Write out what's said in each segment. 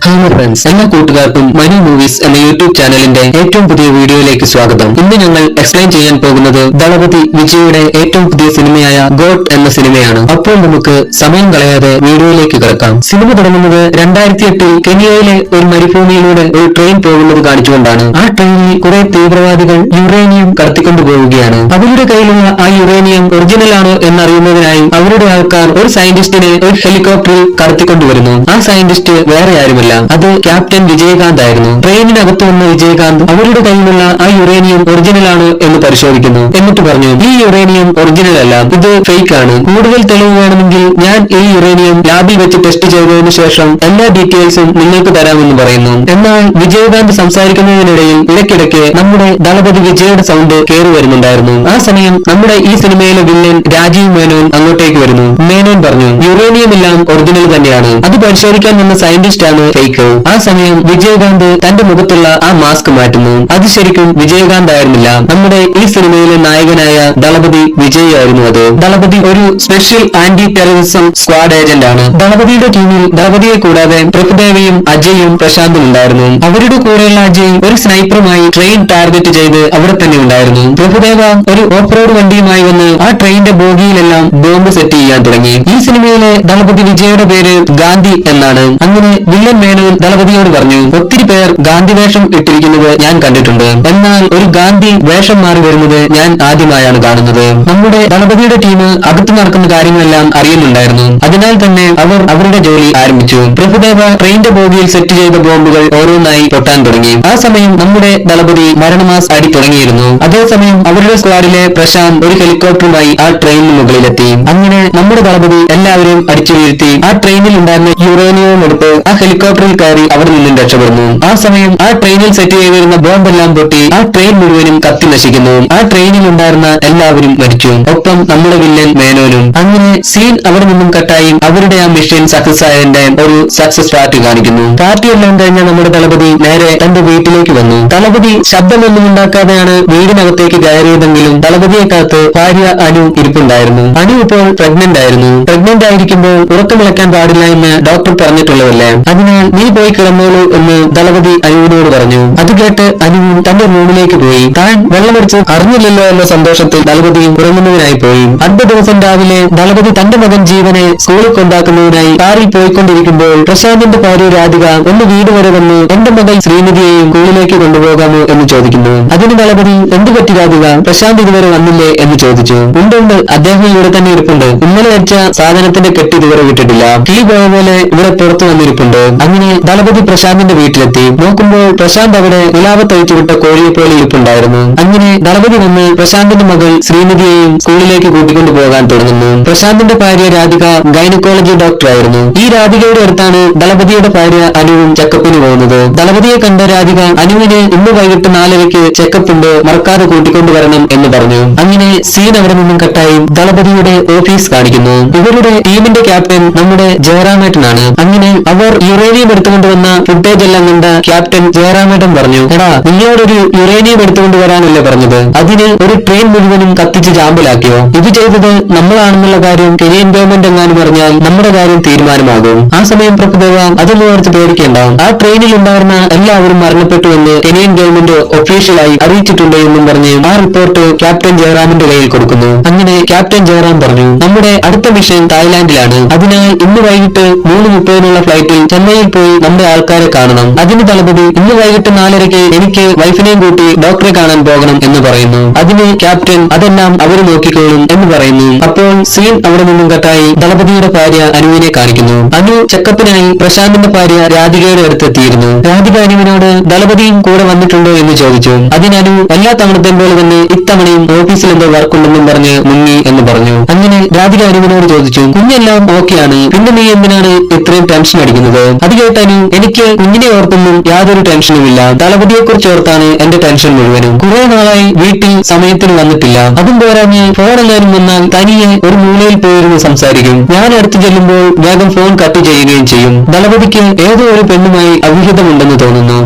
Hello friends, എല്ലാ കൂട്ടുകാർക്കും Manu movies എന്ന യൂട്യൂബ് ചാനലിന്റെ ഏറ്റവും പുതിയ വീഡിയോയിലേക്ക് സ്വാഗതം. ഇന്ന് ഞങ്ങൾ എക്സ്പ്ലെയിൻ ചെയ്യാൻ പോകുന്നത് ദളപതി വിജയുടെ ഏറ്റവും പുതിയ സിനിമയായ ഗോഡ് എന്ന സിനിമയാണ്. അപ്പോൾ നമുക്ക് സമയം കളയാതെ വീഡിയോയിലേക്ക് കിടക്കാം. സിനിമ തുടങ്ങുന്നത് 2008 കെനിയയിലെ ഒരു മരുഭൂമിയിലൂടെ ഒരു ട്രെയിൻ പോകുന്നത് കാണിച്ചുകൊണ്ടാണ്. ആ ട്രെയിനിൽ കുറെ തീവ്രവാദികൾ യുറേനിയം കടത്തിക്കൊണ്ടുപോവുകയാണ്. അവരുടെ കയ്യിലുള്ള ആ യുറേനിയം ഒറിജിനൽ ആണോ എന്നറിയുന്നതിനായി അവരുടെ ആൾക്കാർ ഒരു സയന്റിസ്റ്റിനെ ഒരു ഹെലികോപ്റ്ററിൽ കടത്തിക്കൊണ്ടുവരുന്നു. ആ സയന്റിസ്റ്റ് വേറെ ആരുമല്ല, അത് ക്യാപ്റ്റൻ വിജയകാന്ത് ആയിരുന്നു. ട്രെയിനിനകത്ത് വന്ന വിജയകാന്ത് അവരുടെ കയ്യിലുള്ള ആ യുറേനിയം ഒറിജിനൽ ആണ് എന്ന് പരിശോധിക്കുന്നു. എന്നിട്ട് പറഞ്ഞു, ഈ യുറേനിയം ഒറിജിനൽ അല്ല, ഇത് ഫേക്ക് ആണ്. കൂടുതൽ തെളിവ് വേണമെങ്കിൽ ഞാൻ ഈ യുറേനിയം ലാബിൽ വെച്ച് ടെസ്റ്റ് ചെയ്തതിനു ശേഷം എല്ലാ ഡീറ്റെയിൽസും നിങ്ങൾക്ക് തരാമെന്ന് പറയുന്നു. എന്നാൽ വിജയകാന്ത് സംസാരിക്കുന്നതിനിടയിൽ ഇടയ്ക്കിടയ്ക്ക് നമ്മുടെ ദളപതി വിജയുടെ സൗണ്ട് കയറി വരുന്നുണ്ടായിരുന്നു. ആ സമയം നമ്മുടെ ഈ സിനിമയിലെ വില്ലൻ രാജീവ് മേനോൻ അങ്ങോട്ടേക്ക് വരുന്നു. മേനോൻ പറഞ്ഞു, യുറേനിയം എല്ലാം ഒറിജിനൽ തന്നെയാണ്, അത് പരിശോധിക്കാൻ വന്ന സയന്റിസ്റ്റ് ആണ് ഫേക്ക്. ആ സമയം വിജയകാന്ത് തന്റെ മുഖത്തുള്ള ആ മാസ്ക് മാറ്റുന്നു. അത് ശരിക്കും വിജയകാന്ത് ആയിരുന്നില്ല, നമ്മുടെ ഈ സിനിമയിലെ നായകനായ ദളപതി വിജയ് ആയിരുന്നു. അത് ദളപതി ഒരു special anti terrorism squad agent ആണ്. ദളപതിയുടെ ടീമിൽ ദളപതിയെ കൂടാതെ പ്രഭുദേവയും അജയും പ്രശാന്തും ഉണ്ടായിരുന്നു. അവരുടെ കൂടെയുള്ള അജയ് ഒരു സ്നൈപ്പറുമായി ട്രെയിൻ ടാർഗറ്റ് ചെയ്ത് അവിടെ തന്നെ ഉണ്ടായിരുന്നു. പ്രഭുദേവ ഒരു ഓഫ് റോഡ് വണ്ടിയുമായി വന്ന് ആ ട്രെയിനിന്റെ ബോഗിയിലെല്ലാം ബോംബ് സെറ്റ് ചെയ്യാൻ തുടങ്ങി. ഈ സിനിമയിലെ ദളപതി വിജയുടെ പേര് ഗാന്ധി എന്നാണ്. അങ്ങനെ വില്ലൻ മേനോൻ ദളപതിയോട് പറഞ്ഞു, ഒത്തിരി പേർ ഗാന്ധി വേഷം ഇട്ടിരിക്കുന്നത് ഞാൻ കണ്ടിട്ടുണ്ട്, എന്നാൽ ഒരു ഗാന്ധി വേഷം മാറി വരുന്നത് ഞാൻ ആദ്യമായാണ് കാണുന്നത്. നമ്മുടെ ദളപതിയുടെ ടീം അകത്ത് നടക്കുന്ന കാര്യങ്ങളെല്ലാം അറിയുന്നുണ്ടായിരുന്നു. അതിനാൽ തന്നെ അവർ അവരുടെ ജോലി ആരംഭിച്ചു. പ്രഭുദേവ ട്രെയിനിന്റെ ബോഗിയിൽ സെറ്റ് ചെയ്ത ബോംബുകൾ ഓരോന്നായി പൊട്ടാൻ തുടങ്ങി. ആ സമയം നമ്മുടെ ദളപതി മരണമാസ് അടി തുടങ്ങിയിരുന്നു. അതേസമയം അവരുടെ സ്ക്വാഡിലെ പ്രശാന്ത് ഒരു ഹെലികോപ്റ്ററുമായി ആ ട്രെയിനിന് മുകളിലെത്തി. അങ്ങനെ നമ്മുടെ ദളപതി എല്ലാവരും അടിച്ചു വീഴ്ത്തി ആ ട്രെയിനിൽ ഉണ്ടായിരുന്ന യുറേനിയവും എടുത്ത് ആ ഹെലികോപ്റ്ററിൽ കയറി അവിടെ നിന്നും രക്ഷപ്പെടുന്നു. ആ സമയം ആ ട്രെയിനിൽ സെറ്റ് ചെയ്തിരുന്ന ബോംബെല്ലാം പൊട്ടി ആ ട്രെയിൻ മുഴുവനും കത്തി നശിക്കുന്നു. ആ ട്രെയിനിൽ ഉണ്ടായിരുന്ന എല്ലാവരും മരിച്ചു, ഒപ്പം നമ്മുടെ വില്ലൻ മേനോനും. അങ്ങനെ സീൻ അവിടെ നിന്നും കട്ടായി അവരുടെ ആ മിഷൻ സക്സസ് ആയതിന്റെ ഒരു സക്സസ് പാർട്ടി കാണിക്കുന്നു. പാർട്ടി എല്ലാം കഴിഞ്ഞ നമ്മുടെ ദളപതി നേരെ തന്റെ വീട്ടിലേക്ക് വന്നു. ദളപതി ശബ്ദമൊന്നും ഉണ്ടാക്കാതെയാണ് വീടിനകത്തേക്ക് കയറിയതെങ്കിലും ദളപതിയെ കാത്ത് ഭാര്യ അനു ഇരിപ്പുണ്ടായിരുന്നു. അനു ഇപ്പോൾ പ്രഗ്നന്റ് ആയിരുന്നു. പ്രഗ്നന്റ് ആയിരിക്കുമ്പോൾ ഉറക്കമിളക്കാൻ പാടില്ല എന്ന് ഡോക്ടർ പറഞ്ഞിട്ടുള്ളതല്ലേ, അതിനാൽ നീ പോയി കിടന്നോളൂ എന്ന് ദളപതി അനുവിനോട് പറഞ്ഞു. അത് കേട്ട് അനുവും തന്റെ റൂമിലേക്ക് പോയി. താൻ വെള്ളമടിച്ച് അറിഞ്ഞില്ലല്ലോ എന്ന സന്തോഷത്തിൽ ദളപതിയും ഉറങ്ങുന്നതിനായി പോയി. അടുത്ത ദിവസം രാവിലെ ദളപതി തന്റെ മകൻ ജീവനെ സ്കൂളിൽ കൊണ്ടാക്കുന്നതിനായി കാറിൽ പോയിക്കൊണ്ടിരിക്കുമ്പോൾ പ്രശാന്തിന്റെ ഭാര്യ രാധിക ഒന്ന് വീട് വരെ വന്ന് എന്റെ മകൾ ശ്രീനിധിയെയും സ്കൂളിലേക്ക് കൊണ്ടുപോകാമോ എന്ന് ചോദിക്കുന്നു. അതിന് ദളപതി, എന്ത് പറ്റി രാധിക, പ്രശാന്ത് ഇതുവരെ വന്നില്ലേ എന്ന് ചോദിച്ചു. ഉണ്ട്, അദ്ദേഹം ഇവിടെ തന്നെ ഇരിപ്പുണ്ട്, ഇന്നലെ വെച്ച സാധനത്തിന്റെ കെട്ട് ഇതുവരെ വിട്ടിട്ടില്ല, തീ പോയ പോലെ ഇവിടെ പുറത്തു വന്നിരിപ്പുണ്ട്. അങ്ങനെ ദളപതി പ്രശാന്തിന്റെ വീട്ടിലെത്തി. നോക്കുമ്പോൾ പ്രശാന്ത് അവിടെ നിലാവത്തഴിച്ചു വിട്ട കോഴിയെ പോലെ ഇരിപ്പുണ്ടായിരുന്നു. അങ്ങനെ ദളപതി വന്ന് പ്രശാന്തിന്റെ മകൾ ശ്രീനിധിയെയും സ്കൂളിലേക്ക് കൂട്ടിക്കൊണ്ടു പോകാൻ തുടങ്ങുന്നു. പ്രശാന്തിന്റെ ഭാര്യ രാധിക ഗൈനക്കോളജി ഡോക്ടറായിരുന്നു. ഈ രാധികയുടെ അടുത്താണ് ദളപതിയുടെ ഭാര്യ അനുവും ചെക്കപ്പിന് പോകുന്നത്. ദളപതിയെ കണ്ട രാധിക അനുവിന് ഇന്ന് വൈകിട്ട് 4:00 ചെക്കപ്പ് ഉണ്ട്, മറക്കാതെ കൂട്ടിക്കൊണ്ടുവരണം എന്ന് പറഞ്ഞു. അങ്ങനെ സീൻ അവിടെ നിന്നും കട്ടായി ദളപതിയുടെ ഓഫീസ് കാണിക്കുന്നു. ഇവരുടെ ടീമിന്റെ ക്യാപ്റ്റൻ നമ്മുടെ ജയറാമേട്ടനാണ്. അങ്ങനെ അവർ യുറേനിയം എടുത്തുകൊണ്ടുവന്ന ഫുട്ടേജ് എല്ലാം കണ്ട ക്യാപ്റ്റൻ ജയറാമേട്ടൻ പറഞ്ഞു, എടാ നിങ്ങളോടൊരു യുറേനിയം എടുത്തുകൊണ്ടുവരാനല്ലേ പറഞ്ഞത്, അതിന് ഒരു ട്രെയിൻ മുഴുവനും കത്തിച്ച് ചാമ്പലാക്കിയോ? ഇത് ചെയ്തത് നമ്മളാണെന്നുള്ള കാര്യം കെനിയൻ ഗവൺമെന്റ് എങ്ങാനും പറഞ്ഞാൽ നമ്മുടെ കാര്യം തീരുമാനമാകും. ആ സമയം പ്രഭുദേവ, അതൊന്നും ഓർത്ത് പേടിക്കേണ്ട, ആ ട്രെയിനിൽ ഉണ്ടായിരുന്ന എല്ലാവരും മരണപ്പെട്ടു എന്ന് കെനിയൻ ഗവൺമെന്റ് ഒഫീഷ്യലായി അറിയിച്ചിട്ടുണ്ട് എന്നും പറഞ്ഞ് ആ റിപ്പോർട്ട് ക്യാപ്റ്റൻ ജയറാമിന്റെ കയ്യിൽ കൊടുക്കുന്നു. അങ്ങനെ ക്യാപ്റ്റൻ ജയറാം പറഞ്ഞു, നമ്മുടെ അടുത്ത മിഷൻ തായ്ലാന്റിലാണ്, അതിനാൽ ഇന്ന് വൈകിട്ട് 3:30 ഫ്ലൈറ്റിൽ ചെന്നൈയിൽ പോയി നമ്മുടെ ആൾക്കാരെ കാണണം. അതിന് ദളപതി, ഇന്ന് വൈകിട്ട് 4:30 എനിക്ക് വൈഫിനെയും കൂട്ടി ഡോക്ടറെ കാണാൻ പോകണം എന്ന് പറയുന്നു. അതിന് ക്യാപ്റ്റൻ, അതെല്ലാം അവര് നോക്കിക്കോളും എന്ന് പറയുന്നു. അപ്പോൾ സീൻ അവിടെ നിന്നും കട്ടായി ദളപതിയുടെ ഭാര്യ അനുവിനെ കാണിക്കുന്നു. അനു ചെക്കപ്പിനായി പ്രശാന്തിന്റെ ഭാര്യ രാധികയുടെ അടുത്തെത്തിയിരുന്നു. രാധിക അനുവിനോട് ദളപതിയും കൂടെ വന്നിട്ടുണ്ടോ എന്ന് ചോദിച്ചു. അതിനു എല്ലാ തവണത്തെയും പോലെ തന്നെ ഇത്തവണയും ഓഫീസിൽ എന്തോ വർക്കുണ്ടെന്നും പറഞ്ഞ് മുങ്ങി എന്ന് പറഞ്ഞു. അങ്ങനെ രാധിക അനുവിനോട് ചോദിച്ചു, കുഞ്ഞെല്ലാം ഓക്കെയാണ്, പിന്നെ നീ എന്തിനാണ് ഇത്രയും ടെൻഷൻ അടിക്കുന്നത്? അത് കേട്ടാനു, എനിക്ക് കുഞ്ഞിനെ ഓർത്തൊന്നും യാതൊരു ടെൻഷനുമില്ല, ദളപതിയെ കുറിച്ച് ഓർത്താണ് എന്റെ ടെൻഷൻ മുഴുവനും. കുറെ നാളായി വീട്ടിൽ സമയത്തിന് വന്നിട്ടില്ല, അതും പോരാഞ്ഞ് ഫോൺ എല്ലാവരും വന്നാൽ തനിയെ ഒരു മൂലയിൽ പോയിരുന്നു സംസാരിക്കും. ഞാൻ അടുത്ത് ചെല്ലുമ്പോൾ വേഗം ഫോൺ കട്ട് ചെയ്യുകയും ചെയ്യും. ദളപതിക്ക് ഏതോ ഒരു പെണ്ണുമായി അവിഹിതമുണ്ടെന്ന് തോന്നുന്നു.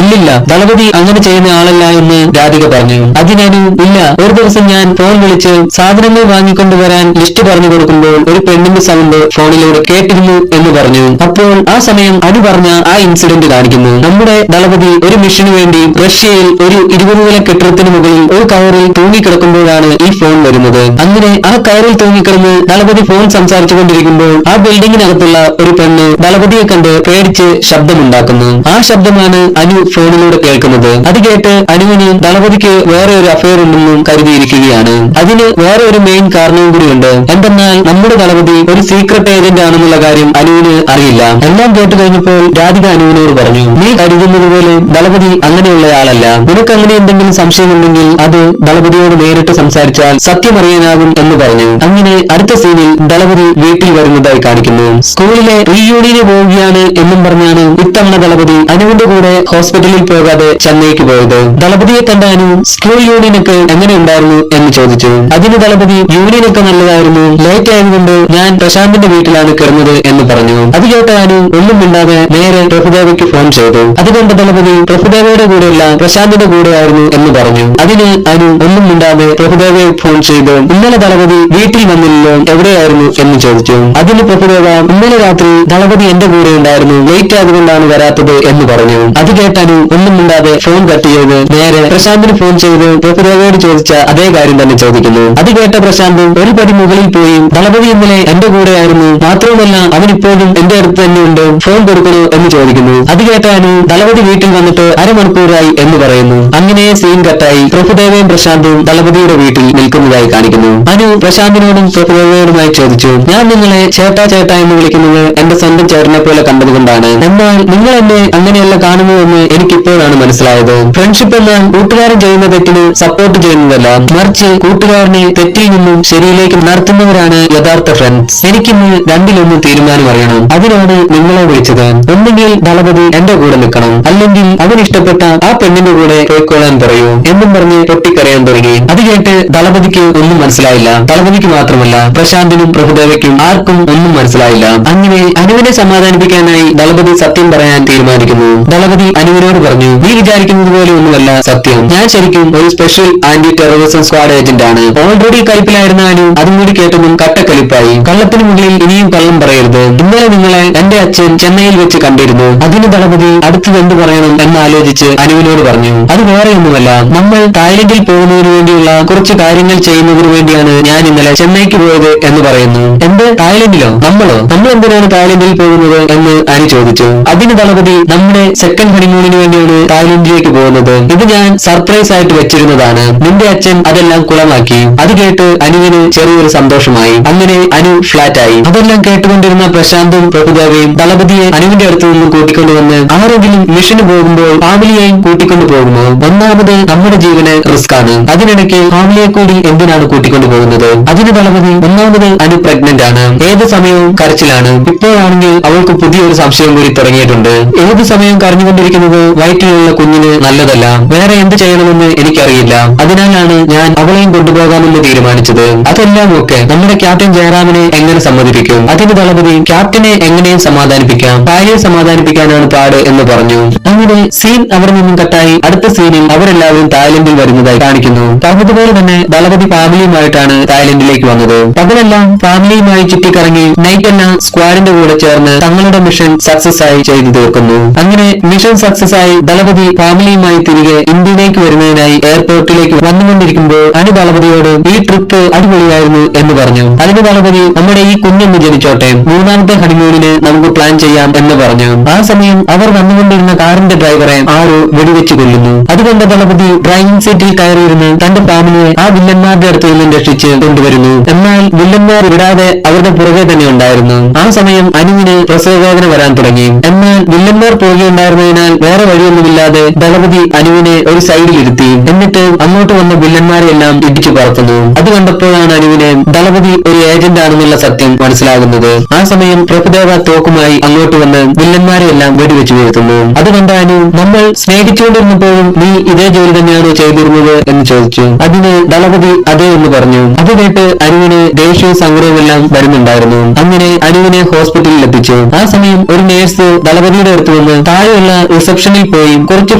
ഇല്ലില്ല, ദളപതി അങ്ങനെ ചെയ്യുന്ന ആളല്ല എന്ന് രാധിക പറഞ്ഞു. അതിനു, ഇല്ല, ഒരു ദിവസം ഞാൻ ഫോൺ വിളിച്ച് സാധനങ്ങൾ വാങ്ങിക്കൊണ്ടുവരാൻ ലിസ്റ്റ് പറഞ്ഞു കൊടുക്കുമ്പോൾ ഒരു പെണ്ണിന്റെ സൗണ്ട് ഫോണിലൂടെ കേട്ടിരുന്നു എന്ന് പറഞ്ഞു. അപ്പോൾ ആ സമയം അനു പറഞ്ഞ ആ ഇൻസിഡന്റ് കാണിക്കുന്നു. നമ്മുടെ ദളപതി ഒരു മിഷന് വേണ്ടി റഷ്യയിൽ ഒരു 20 നില കെട്ടിടത്തിന് മുകളിൽ ഒരു കയറിൽ തൂങ്ങിക്കിടക്കുമ്പോഴാണ് ഈ ഫോൺ വരുന്നത്. അങ്ങനെ ആ കയറിൽ തൂങ്ങിക്കിടന്ന് ദളപതി ഫോൺ സംസാരിച്ചുകൊണ്ടിരിക്കുമ്പോൾ ആ ബിൽഡിങ്ങിനകത്തുള്ള ഒരു പെണ്ണ് ദളപതിയെ കണ്ട് പേടിച്ച് ശബ്ദമുണ്ടാക്കുന്നു. ആ ശബ്ദമാണ് അനു ഫോണിലൂടെ കേൾക്കുന്നത്. അത് കേട്ട് അനുവിന് ദളപതിക്ക് വേറെ ഒരു അഫയർ ഉണ്ടെന്നും കരുതിയിരിക്കുകയാണ്. അതിന് വേറെ ഒരു മെയിൻ കാരണവും കൂടിയുണ്ട്. എന്തെന്നാൽ നമ്മുടെ ദളപതി ഒരു സീക്രട്ട് ഏജന്റ് ആണെന്നുള്ള കാര്യം അനുവിന് അറിയില്ല. എല്ലാം കേട്ട് കഴിഞ്ഞപ്പോൾ രാധിക അനുവിനോട് പറഞ്ഞു, നീ കരുതുന്നത് പോലെ ദളപതി അങ്ങനെയുള്ളയാളല്ല. നിനക്ക് അങ്ങനെ എന്തെങ്കിലും സംശയമുണ്ടെങ്കിൽ അത് ദളപതിയോട് നേരിട്ട് സംസാരിച്ചാൽ സത്യം അറിയാനാകും എന്ന് പറഞ്ഞു. അങ്ങനെ അടുത്ത സീനിൽ ദളപതി വീട്ടിൽ വരുന്നതായി കാണിക്കുന്നു. സ്കൂളിലെ റീയൂണിയന് പോവുകയാണ് എന്നും പറഞ്ഞാണ് ഇത്തവണ ദളപതി അനുവിന്റെ കൂടെ ഹോസ്പിറ്റലിൽ പോകാതെ ചെന്നൈക്ക് പോയത്. ദളപതിയെ കണ്ട അനു സ്കൂൾ യൂണിയനൊക്കെ എങ്ങനെ ഉണ്ടായിരുന്നു എന്ന് ചോദിച്ചു. അതിന് ദളപതി യൂണിയനൊക്കെ നല്ലതായിരുന്നു, ലേറ്റ് ആയതുകൊണ്ട് ഞാൻ പ്രശാന്തിന്റെ വീട്ടിലാണ് കിടന്നത് എന്ന് പറഞ്ഞു. അത് കേട്ട അനു ഒന്നും മിണ്ടാതെ നേരെ പ്രഭുദേവയ്ക്ക് ഫോൺ ചെയ്തു. അതുകൊണ്ട് ദളപതി പ്രഭുദേവയുടെ കൂടെയല്ല പ്രശാന്തിന്റെ കൂടെയായിരുന്നു എന്ന് പറഞ്ഞു. അതിന് അനു ഒന്നും മിണ്ടാതെ പ്രഭുദേവയെ ഫോൺ ചെയ്തു. ഇന്നലെ ദളപതി വീട്ടിൽ വന്നില്ലല്ലോ, എവിടെയായിരുന്നു എന്ന് ചോദിച്ചു. അതിന് പ്രഭുദേവ ഇന്നലെ രാത്രി ദളപതി എന്റെ കൂടെ ഉണ്ടായിരുന്നു, ലേറ്റ് ആയതുകൊണ്ടാണ് വരാത്തത് എന്ന് പറഞ്ഞു. അത് കേട്ടാനു ഒന്നും മിണ്ടാതെ ഫോൺ കട്ട് ചെയ്ത് നേരെ പ്രശാന്തിന് ഫോൺ ചെയ്ത് പ്രഭുദേവയോട് ചോദിച്ച അതേ കാര്യം തന്നെ ചോദിക്കുന്നു. അത് കേട്ട പ്രശാന്ത് ഒരു പടി മുകളിൽ പോയി ദളപതി ഇന്നലെ എന്റെ കൂടെയായിരുന്നു, മാത്രമല്ല അവൻ ഇപ്പോഴും എന്റെ അടുത്ത് തന്നെ ഉണ്ട്, ഫോൺ കൊടുക്കണോ എന്ന് ചോദിക്കുന്നു. അത് കേട്ടാനു ദളപതി വീട്ടിൽ വന്നിട്ട് അരമണിക്കൂറായി എന്ന് പറയുന്നു. അങ്ങനെ സീൻ കട്ടായി പ്രഭുദേവയും പ്രശാന്തും ദളപതിയുടെ വീട്ടിൽ നിൽക്കുന്നതായി കാണിക്കുന്നു. അനു പ്രശാന്തിനോടും പ്രഭുദേവയോടുമായി ചോദിച്ചു, ഞാൻ നിങ്ങളെ ചേട്ടാ ചേട്ടാ എന്ന് വിളിക്കുന്നത് എന്റെ സ്വന്തം ചേട്ടനെ പോലെ കണ്ടതുകൊണ്ടാണ്. എന്നാൽ നിങ്ങൾ എന്നെ അങ്ങനെയല്ല കാണുന്നതെന്ന് എനിക്കിപ്പോഴാണ് മനസ്സിലായത്. ഫ്രണ്ട്ഷിപ്പ് എന്നാൽ കൂട്ടുകാരൻ ചെയ്യുന്ന തെറ്റിന് സപ്പോർട്ട് ചെയ്യുന്നതല്ല, മറിച്ച് കൂട്ടുകാരനെ തെറ്റിൽ നിന്നും ശരിയിലേക്ക് നടത്തുന്നവരാണ് യഥാർത്ഥ ഫ്രണ്ട്സ്. എനിക്കിന്ന് രണ്ടിലൊന്ന് തീരുമാനം അറിയണം, അതിനാണ് നിങ്ങളെ വിളിച്ചത്. ഒന്നുകിൽ ദളപതി എന്റെ കൂടെ നിൽക്കണം, അല്ലെങ്കിൽ അവൻ ഇഷ്ടപ്പെട്ട ആ പെണ്ണിന്റെ കൂടെ പോയിക്കോളാൻ പറയൂ എന്നും പറഞ്ഞ് പൊട്ടിക്കരയാൻ തുടങ്ങി. അത് കേട്ട് ദളപതിക്ക് ഒന്നും മനസ്സിലായില്ല. ദളപതിക്ക് മാത്രമല്ല പ്രശാന്തിനും പ്രഭുദേവയ്ക്കും ആർക്കും ഒന്നും മനസ്സിലായില്ല. അങ്ങനെ അനുവിനെ സമാധാനിപ്പിക്കാനായി ദളപതി സത്യം പറയാൻ തീരുമാനിക്കുന്നു. ദളപതി അനുവിനോട് പറഞ്ഞു, നീ വിചാരിക്കുന്നത് പോലെ ഒന്നുമല്ല സത്യം, ഞാൻ ശരിക്കും ഒരു special anti terrorism squad agent ആണ്. ഓൾറെഡി കലിപ്പിലായിരുന്ന അനു അതും കൂടി കേട്ടതും കട്ടക്കലിപ്പായി. കള്ളത്തിന് മുകളിൽ ഇനിയും കള്ളം പറയരുത്. ഇന്നലെ നിങ്ങളെ എന്റെ അച്ഛൻ ചെന്നൈയിൽ വെച്ച് കണ്ടിരുന്നു. അതിന് ദളപതി അടുത്തത് എന്ത് പറയണം എന്നാലോചിച്ച് അനുവിനോട് പറഞ്ഞു, അത് വേറെയൊന്നുമല്ല, നമ്മൾ തായ്ലൻഡിൽ പോകുന്നതിന് വേണ്ടിയുള്ള കുറച്ച് കാര്യങ്ങൾ ചെയ്യുന്നതിന് വേണ്ടിയാണ് ഞാൻ ഇന്നലെ ചെന്നൈക്ക് പോയത് എന്ന് പറയുന്നു. എന്ത്, തായ്ലൻഡിലോ? നമ്മൾ എന്തിനാണ് തായ്ലൻഡിൽ പോകുന്നത് എന്ന് അനു ചോദിച്ചു. അതിന് ദളപതി നമ്മുടെ സെക്കൻഡ് ഹണിമൂണിന് വേണ്ടിയാണ് തായ്ലൻഡിലേക്ക് പോകുന്നത്. ഇത് ഞാൻ സർപ്രൈസ് ആയിട്ട് വെച്ചിരുന്നതാണ്, നിന്റെ അച്ഛൻ അതെല്ലാം കുളമാക്കി. അത് കേട്ട് അനുവിന് ചെറിയൊരു സന്തോഷമായി. അങ്ങനെ അനു ഫ്ലാറ്റായി. അതെല്ലാം കേട്ടുകൊണ്ടിരുന്ന പ്രശാന്തും പ്രഭുദേവയും ദളപതിയെ അനുവിന്റെ അടുത്ത് നിന്നും കൂട്ടിക്കൊണ്ടുവന്ന് ആരെങ്കിലും മിഷന് പോകുമ്പോൾ ഫാമിലിയെയും കൂട്ടിക്കൊണ്ടു പോകുമോ? ഒന്നാമത് നമ്മുടെ ജീവന് റിസ്ക് ആണ്, അതിനിടയ്ക്ക് ഫാമിലിയെ കൂടി എന്തിനാണ് കൂട്ടിക്കൊണ്ടു പോകുന്നത്? അതിന് ദളപതി ഒന്നാമത് അനു പ്രഗ്നന്റ് ആണ്, ഏത് സമയവും കരച്ചിലാണ്. ഇപ്പോഴാണെങ്കിൽ അവൾക്ക് പുതിയൊരു സംശയം കൂടി തുടങ്ങിയിട്ടുണ്ട്. ഏത് സമയവും കരഞ്ഞുകൊണ്ടിരിക്കുന്നത് വയറ്റിലുള്ള കുഞ്ഞിന് നല്ലതല്ല. വേറെ എന്ത് ചെയ്യണമെന്ന് എനിക്കറിയില്ല. അതിനാലാണ് ഞാൻ അവളെയും കൊണ്ടുപോകാമെന്ന് തീരുമാനിച്ചത്. അതെല്ലാം ഒക്കെ നമ്മുടെ ക്യാപ്റ്റൻ ജയറാമിനെ എങ്ങനെ സമ്മതിപ്പിക്കും? അതിന് ദളപതി ക്യാപ്റ്റനെ എങ്ങനെയും സമാധാനിപ്പിക്കാം, ഭാര്യയെ സമാധാനിപ്പിക്കാനാണ് പാട് എന്ന് പറഞ്ഞു. അങ്ങനെ സീൻ അവിടെ നിന്നും കട്ടായി അടുത്ത സീനിൽ അവരെല്ലാവരും തായ്ലൻഡിൽ വരുന്നതായി കാണിക്കുന്നു. പറഞ്ഞതുപോലെ തന്നെ ദളപതി ഫാമിലിയുമായിട്ടാണ് തായ്ലൻഡിലേക്ക് വന്നത്. പകലെല്ലാം ഫാമിലിയുമായി ചുറ്റിക്കറങ്ങി നൈറ്റ് എല്ലാം സ്ക്വാഡിന്റെ കൂടെ ചേർന്ന് തങ്ങളുടെ മിഷൻ സക്സസ് ആയി ചെയ്തു തീർക്കുന്നു. അങ്ങനെ മിഷൻ സക്സസ് ആയി ദളപതി ഫാമിലിയുമായി തിരികെ ഇന്ത്യയിലേക്ക് വരുന്നതിനായി എയർപോർട്ടിലേക്ക് വന്നുകൊണ്ടിരിക്കുമ്പോൾ അനു ദളപതിയോട് ഈ ട്രിപ്പ് അടിപൊളിയായിരുന്നു എന്ന് പറഞ്ഞു. അതിന് ദളപതി നമ്മുടെ ഈ കുഞ്ഞൊന്ന് ജനിച്ചോട്ടെ, മൂന്നാമത്തെ ഹണിമൂണിന് നമുക്ക് പ്ലാൻ ചെയ്യാം എന്ന് പറഞ്ഞു. ആ സമയം അവർ വന്നുകൊണ്ടിരുന്ന കാറിന്റെ ഡ്രൈവറെ ആരോ വെടിവെച്ച് കൊല്ലുന്നു. അതുകൊണ്ട് ദളപതി ഡ്രൈവിംഗ് സീറ്റിൽ കയറിയിരുന്ന് തന്റെ ഫാമിലിയെ ആ വില്ലന്മാരുടെ അടുത്ത് നിന്നും രക്ഷിച്ച് കൊണ്ടുവരുന്നു. എന്നാൽ വില്ലന്മാർ വിടാതെ അവരുടെ പുറകെ തന്നെ ഉണ്ടായിരുന്നു. ആ സമയം അനുവിന് പ്രസവവേദന വരാൻ തുടങ്ങി. എന്നാൽ വില്ലന്മാർ പുറകെയുണ്ടായിരുന്നതിനാൽ വേറെ വഴിയൊന്നുമില്ലാതെ ദളപതി അനുവിനെ ഒരു സൈഡിലിരുത്തി. എന്നിട്ട് അങ്ങോട്ട് വന്ന വില്ലന്മാരെ എല്ലാം ഇടിച്ചു പറത്തുന്നു. അത് കണ്ടപ്പോഴാണ് അനുവിന് ദളപതി ഒരു ഏജന്റ് ആണെന്നുള്ള സത്യം മനസ്സിലാകുന്നത്. ആ സമയം പ്രഭുദേവ തോക്കുമായി അങ്ങോട്ട് വന്ന് വില്ലന്മാരെ എല്ലാം വെടിവെച്ച് വീഴ്ത്തുന്നു. അത് കണ്ട അനു, നമ്മൾ സ്നേഹിച്ചുകൊണ്ടിരുന്നപ്പോഴും നീ ഇതേ ജോലി തന്നെയാണോ ചെയ്തിരുന്നത് എന്ന് ചോദിച്ചു. അതിന് ദളപതി അതേ എന്ന് പറഞ്ഞു. അത് കേട്ട് അനുവിന് ദേഷ്യവും സങ്കടവും എല്ലാം വരുന്നുണ്ടായിരുന്നു. അങ്ങനെ അനുവിനെ ഹോസ്പിറ്റലിൽ എത്തിച്ചു. ആ സമയം ഒരു നേഴ്സ് ദളപതിയുടെ അടുത്ത് വന്ന് താഴെയുള്ള റിസപ്ഷനിൽ പോയി കുറച്ച്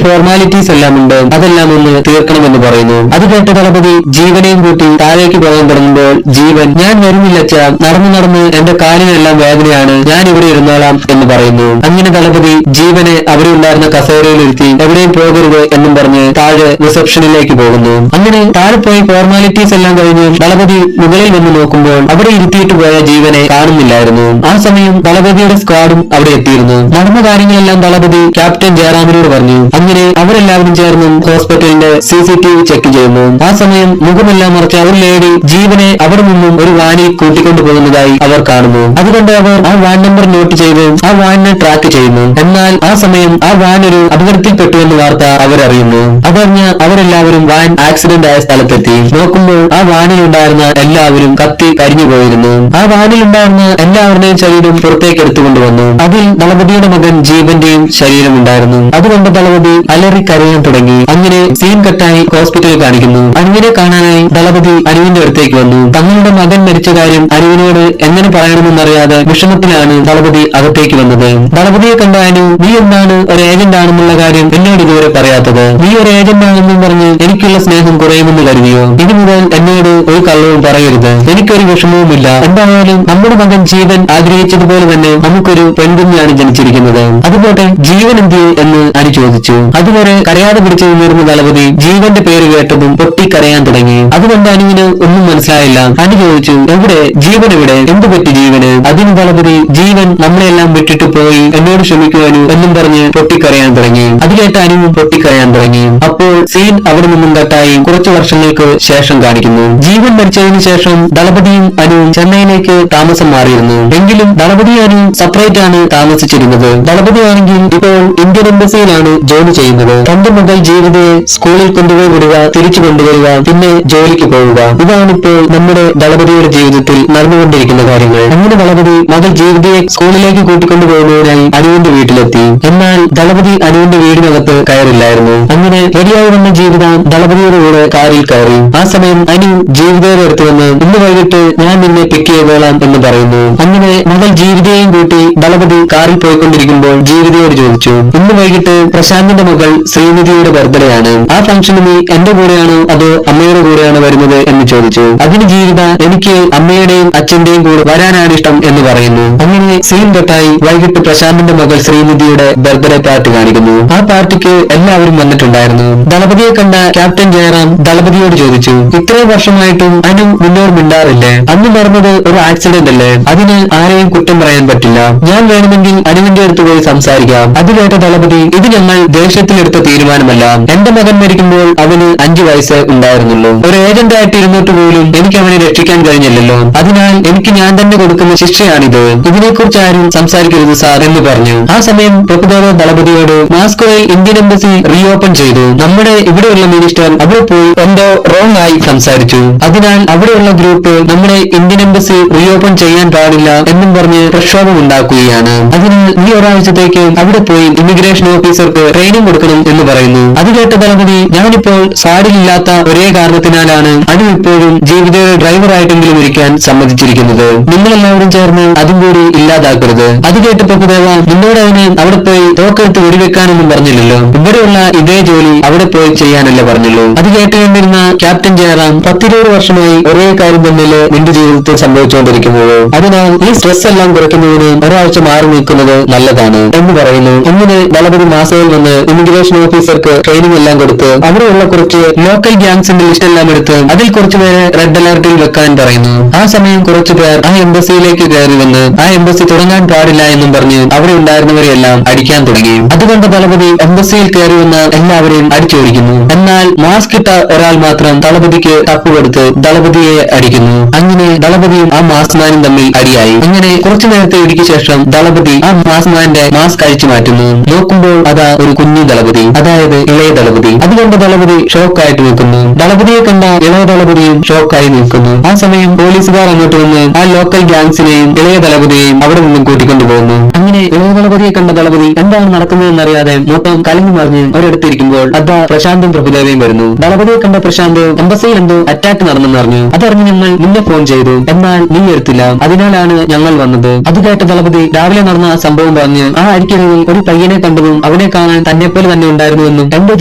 ഫോർമാലിറ്റീസ് എല്ലാം ഉണ്ട്, അതെല്ലാം ഒന്ന് തീർക്കണമെന്ന് പറയുന്നു. അത് കേട്ട ദളപതി ജീവനെയും കൂട്ടി താഴേക്ക് പോകാൻ തുടങ്ങുമ്പോൾ ജീവൻ, ഞാൻ വരുന്നില്ല അച്ഛാ, നടന്ന് നടന്ന് എന്റെ കാലിനെല്ലാം വേദനയാണ്, ഞാൻ ഇവിടെ ഇരുന്നോളാം എന്ന് പറയുന്നു. അങ്ങനെ ദളപതി ജീവനെ അവിടെ ഉണ്ടായിരുന്ന കസേരയിലിരുത്തി എവിടെയും പോകരുത് എന്നും പറഞ്ഞ് താഴെ റിസപ്ഷനിലേക്ക് പോകുന്നു. അങ്ങനെ താഴെ പോയി ഫോർമാലിറ്റീസ് എല്ലാം കഴിഞ്ഞ് ദളപതി മുകളിൽ വന്ന് നോക്കുമ്പോൾ അവിടെ ഇരുത്തിയിട്ട് പോയ ജീവനെ കാണുന്നില്ലായിരുന്നു. ആ സമയം ദളപതിയുടെ സ്ക്വാഡും അവിടെ എത്തിയിരുന്നു. നടന്ന കാര്യങ്ങളെല്ലാം ദളപതി ക്യാപ്റ്റൻ ജയറാമിനോട് പറഞ്ഞു. അങ്ങനെ അവരെല്ലാവരും ചേർന്നും ഹോസ്പിറ്റലിന്റെ CCTV ചെക്ക് ചെയ്യുന്നു. ആ സമയം മുഖമെല്ലാം മറച്ച ഒരു ലേഡി ജീവനെ അവിടെ നിന്നും ഒരു വാനിൽ കൂട്ടിക്കൊണ്ടു പോകുന്നതായി അവർ കാണുന്നു. അതുകൊണ്ട് അവർ ആ വാൻ നമ്പർ നോട്ട് ചെയ്ത് ആ വാനിനെ ട്രാക്ക് ചെയ്യുന്നു. എന്നാൽ ആ സമയം ആ വാൻ ഒരു അപകടത്തിൽപ്പെട്ടു എന്ന വാർത്ത അവരറിയുന്നു. അതറിഞ്ഞ് അവരെല്ലാവരും വാൻ ആക്സിഡന്റ് ആയ സ്ഥലത്തെത്തി. നോക്കുമ്പോൾ ആ വാനിലുണ്ടായിരുന്ന എല്ലാവരും കത്തി കരിഞ്ഞു പോയിരുന്നു. ആ വാനിലുണ്ടായിരുന്ന എല്ലാവരുടെയും ശരീരം പുറത്തേക്ക് എടുത്തുകൊണ്ടുവന്നു. അതിൽ ദളപതിയുടെ മകൻ ജീവന്റെയും ശരീരം ഉണ്ടായിരുന്നു. അതുകൊണ്ട് ദളപതി അലറി കരയാൻ തുടങ്ങി. അങ്ങനെ സീൻ കട്ടായി ഹോസ്പിറ്റലിൽ കാണിക്കുന്നു. അനുവിനെ കാണാനായി ദളപതി അനുവിന്റെ അടുത്തേക്ക് വന്നു. തങ്ങളുടെ മകൻ മരിച്ച കാര്യം അനുവിനോട് എങ്ങനെ പറയണമെന്നറിയാതെ വിഷമത്തിലാണ് ദളപതി അകത്തേക്ക് വന്നത്. ദളപതിയെ കണ്ട അനു, നീ എന്താണ് ഒരു ഏജന്റ് ആണെന്നുള്ള കാര്യം എന്നോട് ഇതുവരെ പറയാത്തത്? നീ ഒരു ഏജന്റ് ആണെന്നും പറഞ്ഞ് എനിക്കുള്ള സ്നേഹം കുറയുമെന്ന് കരുതിയോ? ഇനി മുതൽ എന്നോട് ഒരു കള്ളവും പറയരുത്. എനിക്കൊരു വിഷമവുമില്ല. എന്തായാലും നമ്മുടെ മകൻ ജീവൻ ആഗ്രഹിച്ചതുപോലെ തന്നെ നമുക്കൊരു പെൺകുഞ്ഞാണ് ജനിച്ചിരിക്കുന്നത്. അതുപോട്ടെ ജീവൻ എന്ത് എന്ന് അനു ചോദിച്ചു. അതുവരെ കരയാതെ പിടിച്ചു നിന്നിരുന്ന ദളപതി ജീവന്റെ പേര് കേട്ടതും പൊട്ടിക്കരയാൻ തുടങ്ങി. അതുകൊണ്ട് അനുവിന് ഒന്നും മനസ്സിലായില്ല. അനു ചോദിച്ചു, എവിടെ ജീവൻ, എവിടെ, എന്തു പറ്റി ജീവന്? അതിന് ദളപതി, ജീവൻ നമ്മളെല്ലാം വിട്ടിട്ട് പോയി, എന്നോട് ക്ഷമിക്കുവാനു എന്നും പറഞ്ഞ് പൊട്ടിക്കരയാൻ തുടങ്ങി. അത് കേട്ട അനുവും പൊട്ടിക്കരയാൻ തുടങ്ങി. അപ്പോൾ സീൻ അവിടെ നിന്നും കട്ടായി കുറച്ചു വർഷങ്ങൾക്ക് ശേഷം കാണിക്കുന്നു. ജീവൻ മരിച്ചതിനു ശേഷം ദളപതിയും അനുവും ചെന്നൈയിലേക്ക് താമസം മാറിയിരുന്നു. എങ്കിലും ദളപതി അനുവും സെപ്പറേറ്റ് ആണ് താമസിച്ചിരുന്നത്. ദളപതി ആണെങ്കിൽ ഇപ്പോൾ ഇന്ത്യൻ എംബസിയിലാണ് ജോലി ചെയ്യുന്നത്. തന്റെ മകൾ ജീവിതയെ സ്കൂളിൽ കൊണ്ടുപോയി വിടുക, തിരിച്ചു കൊണ്ടുവരിക, പിന്നെ ജോലിക്ക് പോവുക. ഇതാണിപ്പോൾ നമ്മുടെ ദളപതിയുടെ ജീവിതത്തിൽ നടന്നുകൊണ്ടിരിക്കുന്ന കാര്യങ്ങൾ. അങ്ങനെ ദളപതി മകൾ ജീവിതയെ സ്കൂളിലേക്ക് കൂട്ടിക്കൊണ്ടുപോകുന്നതിനായി അനുവിന്റെ വീട്ടിലെത്തി. എന്നാൽ ദളപതി അനുവിന്റെ വീടിനകത്ത് കയറില്ലായിരുന്നു. അങ്ങനെ റെഡിയായി വന്ന ജീവിത ദളപതിയുടെ കൂടെ കാറിൽ കയറി. ആ സമയം അനു ജീവിതയുടെ അടുത്ത് വന്ന്, ഇന്ന് വൈകിട്ട് ഞാൻ നിന്നെ പിക്ക് ചെയ്തോളാം എന്ന് പറയുന്നു. അങ്ങനെ മകൾ ജീവിതയെയും കൂട്ടി ദളപതി കാറിൽ പോയിക്കൊണ്ടിരിക്കുമ്പോൾ ജീവിതയോട് ചോദിച്ചു, ഇന്ന് വൈകിട്ട് പ്രശാന്തിന്റെ മകൾ ശ്രീനിധിയുടെ ബർത്ത്ഡേ ആണ്. ആ ഫംഗ്ഷന് നീ എന്റെ കൂടെയാണോ അതോ അമ്മയുടെ കൂടെയാണോ വരുന്നത് എന്ന് ചോദിച്ചു. അതിന് ജീവിത, എനിക്ക് അമ്മയുടെയും അച്ഛന്റെയും കൂടെ വരാനാണ് ഇഷ്ടം എന്ന് പറയുന്നു. അങ്ങനെ സീൻ കട്ടായി വൈകിട്ട് പ്രശാന്തിന്റെ മകൾ ശ്രീനിധിയുടെ ബർത്ത്ഡേ പാർട്ടി കാണിക്കുന്നു. ആ പാർട്ടിക്ക് എല്ലാവരും വന്നിട്ടുണ്ടായിരുന്നു. ദളപതിയെ കണ്ട ക്യാപ്റ്റൻ ജയറാം ദളപതിയോട് ചോദിച്ചു, ഇത്രയും വർഷമായിട്ടും അനു മുന്നോട്ട് മിണ്ടാറില്ലേ? അന്ന് നടന്നത് ഒരു ആക്സിഡന്റ് അല്ലേ? അതിന് ആരെയും കുറ്റം പറയാൻ പറ്റില്ല. ഞാൻ വേണമെങ്കിൽ അനുവിന്റെ അടുത്ത് പോയി സംസാരിക്കാം. അത് കേട്ട ദളപതി, ഇത് ഞങ്ങൾ ദേഷ്യത്തിലെടുത്ത തീരുമാനമല്ല. എന്റെ മകൻ മരിക്കുമ്പോൾ അവന് 5 വയസ്സ് ഉണ്ടായിരുന്നുള്ളൂ. ഒരു ഏജന്റ് ആയിട്ട് ഇരുന്നിട്ട് പോലും എനിക്ക് അവനെ രക്ഷിക്കാൻ കഴിഞ്ഞില്ലല്ലോ. അതിനാൽ എനിക്ക് ഞാൻ തന്നെ കൊടുക്കുന്ന ശിക്ഷയാണിത്. ഇതിനെക്കുറിച്ച് ആരും സംസാരിക്കരുത് സാർ എന്ന് പറഞ്ഞു. ആ സമയം പ്രഭുദേവ ദളപതിയോട്, മാസ്കോയിൽ ഇന്ത്യൻ എംബസി റീഓപ്പൺ ചെയ്തു. നമ്മുടെ ഇവിടെയുള്ള മിനിസ്റ്റർ അവിടെ പോയി എന്തോ റോങ് ആയി സംസാരിച്ചു. അതിനാൽ അവിടെയുള്ള ഗ്രൂപ്പ് നമ്മുടെ ഇന്ത്യൻ എംബസി റീഓപ്പൺ ചെയ്യാൻ പാടില്ല എന്നും പറഞ്ഞ് പ്രക്ഷോഭം ഉണ്ടാക്കുകയാണ്. അതിനാൽ ഈ ഒരാഴ്ചത്തേക്ക് അവിടെ പോയി ഇമിഗ്രേഷൻ ഓഫീസർക്ക് ട്രെയിനിങ് കൊടുക്കണം എന്ന് പറയുന്നു. അത് കേട്ട ദളപതി, ഞാനിപ്പോൾ സാഡിലില്ലാത്ത ഒരേ കാരണത്തിനാലാണ് അനു ഇപ്പോഴും ജീവിതയുടെ ഡ്രൈവറായിട്ടെങ്കിലും ഇരിക്കാൻ സമ്മതിച്ചിരിക്കുന്നത്. നിങ്ങളെല്ലാവരും ചേർന്ന് അതും കൂടി ഇല്ലാതാക്കരുത്. അത് കേട്ട് പ്രഭുദേവ, നിന്നോട് അവന് അവിടെ പോയി തോക്കെടുത്ത് വെടിവെക്കാനൊന്നും പറഞ്ഞില്ലല്ലോ. ഇവിടെയുള്ള ഇതേ ജോലി അവിടെ പോയി ചെയ്യാനല്ല പറഞ്ഞുള്ളൂ. അത് കേട്ടുകൊണ്ടിരുന്ന ക്യാപ്റ്റൻ ജയറാം, 10-20 വർഷമായി ഒരേ കാര്യം തമ്മില് നിന്റെ ജീവിതത്തിൽ സംഭവിച്ചുകൊണ്ടിരിക്കുന്നത്. അതിനാൽ ഈ സ്ട്രെസ് എല്ലാം കുറയ്ക്കുന്നതിന് ഒരാഴ്ച മാറി നിൽക്കുന്നത് നല്ലതാണ് എന്ന് പറയുന്നു. അങ്ങനെ ദളപതി മാസയിൽ വന്ന് ഇമിഗ്രേഷൻ ഓഫീസർക്ക് ട്രെയിനിങ് എല്ലാം കൊടുത്ത് അവിടെയുള്ള കുറച്ച് ലോക്കൽ ഗ്യാങ്സിന്റെ ലിസ്റ്റ് എല്ലാം എടുത്ത് അതിൽ കുറച്ചുപേരെ റെഡ് അലർട്ടിൽ വെക്കാൻ പറയുന്നു. ആ സമയം കുറച്ചുപേർ ആ എംബസിയിലേക്ക് കയറി വന്ന് ആ എംബസി തുടങ്ങാൻ പാടില്ല എന്നും പറഞ്ഞ് അവിടെ ഉണ്ടായിരുന്നവരെല്ലാം അടിക്കാൻ തുടങ്ങി. അതുകൊണ്ട് ദളപതി എംബസിയിൽ കയറി വന്ന എല്ലാവരെയും അടിച്ചോടിക്കുന്നു. എന്നാൽ മാസ്ക് ഇട്ട ഒരാൾ മാത്രം ദളപതിക്ക് തപ്പ് കൊടുത്ത് ദളപതിയെ അടിക്കുന്നു. അങ്ങനെ ദളപതിയും ആ മാസ്ക്മാനും തമ്മിൽ അടിയായി. അങ്ങനെ കുറച്ചു നേരത്തെ ഇടിക്ക് ശേഷം ദളപതി ആ മാസ്ക്മാന്റെ മാസ്ക് അഴിച്ചു മാറ്റുന്നു. നോക്കുമ്പോൾ അതാ ഒരു കുഞ്ഞു ദളപതി, അതായത് ഇളയ ദളപതി. അതുകൊണ്ട് ദളപതി ഷോക്കായിട്ട് നിൽക്കുന്നു. ദളപതിയെ കണ്ട ഇളയ ദളപതിയും ഷോക്കായി നിൽക്കുന്നു. ആ സമയം പോലീസുകാർ അങ്ങോട്ട് വന്ന് ആ ലോക്കൽ ഗ്യാങ്സിനെയും ഇളയ ദളപതിയെയും അവിടെ നിന്നും കൂട്ടിക്കൊണ്ടുപോകുന്നു. അങ്ങനെ ഇളയ ദളപതിയെ കണ്ട ദളപതി എന്താണ് നടക്കുന്നതെന്നറിയാതെ മൊത്തം കലങ്ങി മറിഞ്ഞ് ഒരിടത്തിരിക്കുമ്പോൾ അതാ പ്രശാന്തും പ്രഭുദേവയും വരുന്നു. ദളപതിയെ കണ്ട പ്രശാന്ത്, എംബസിയിൽ എന്തോ അറ്റാക്ക് നടന്നെന്ന് അറിഞ്ഞു. അതറിഞ്ഞ് ഞങ്ങൾ നിന്നെ ഫോൺ ചെയ്തു, എന്നാൽ നീ എടുത്തില്ല. അതിനാലാണ് ഞങ്ങൾ വന്നത്. അത് കേട്ട ദളപതി രാവിലെ നടന്ന ആ സംഭവം പറഞ്ഞ് ആ അരിക്കരയിൽ ഒരു പയ്യനെ കണ്ടതും അവനെ കാണാൻ തന്നെപ്പോലെ തന്നെ ഉണ്ടായിരുന്നുവെന്നും എന്റെ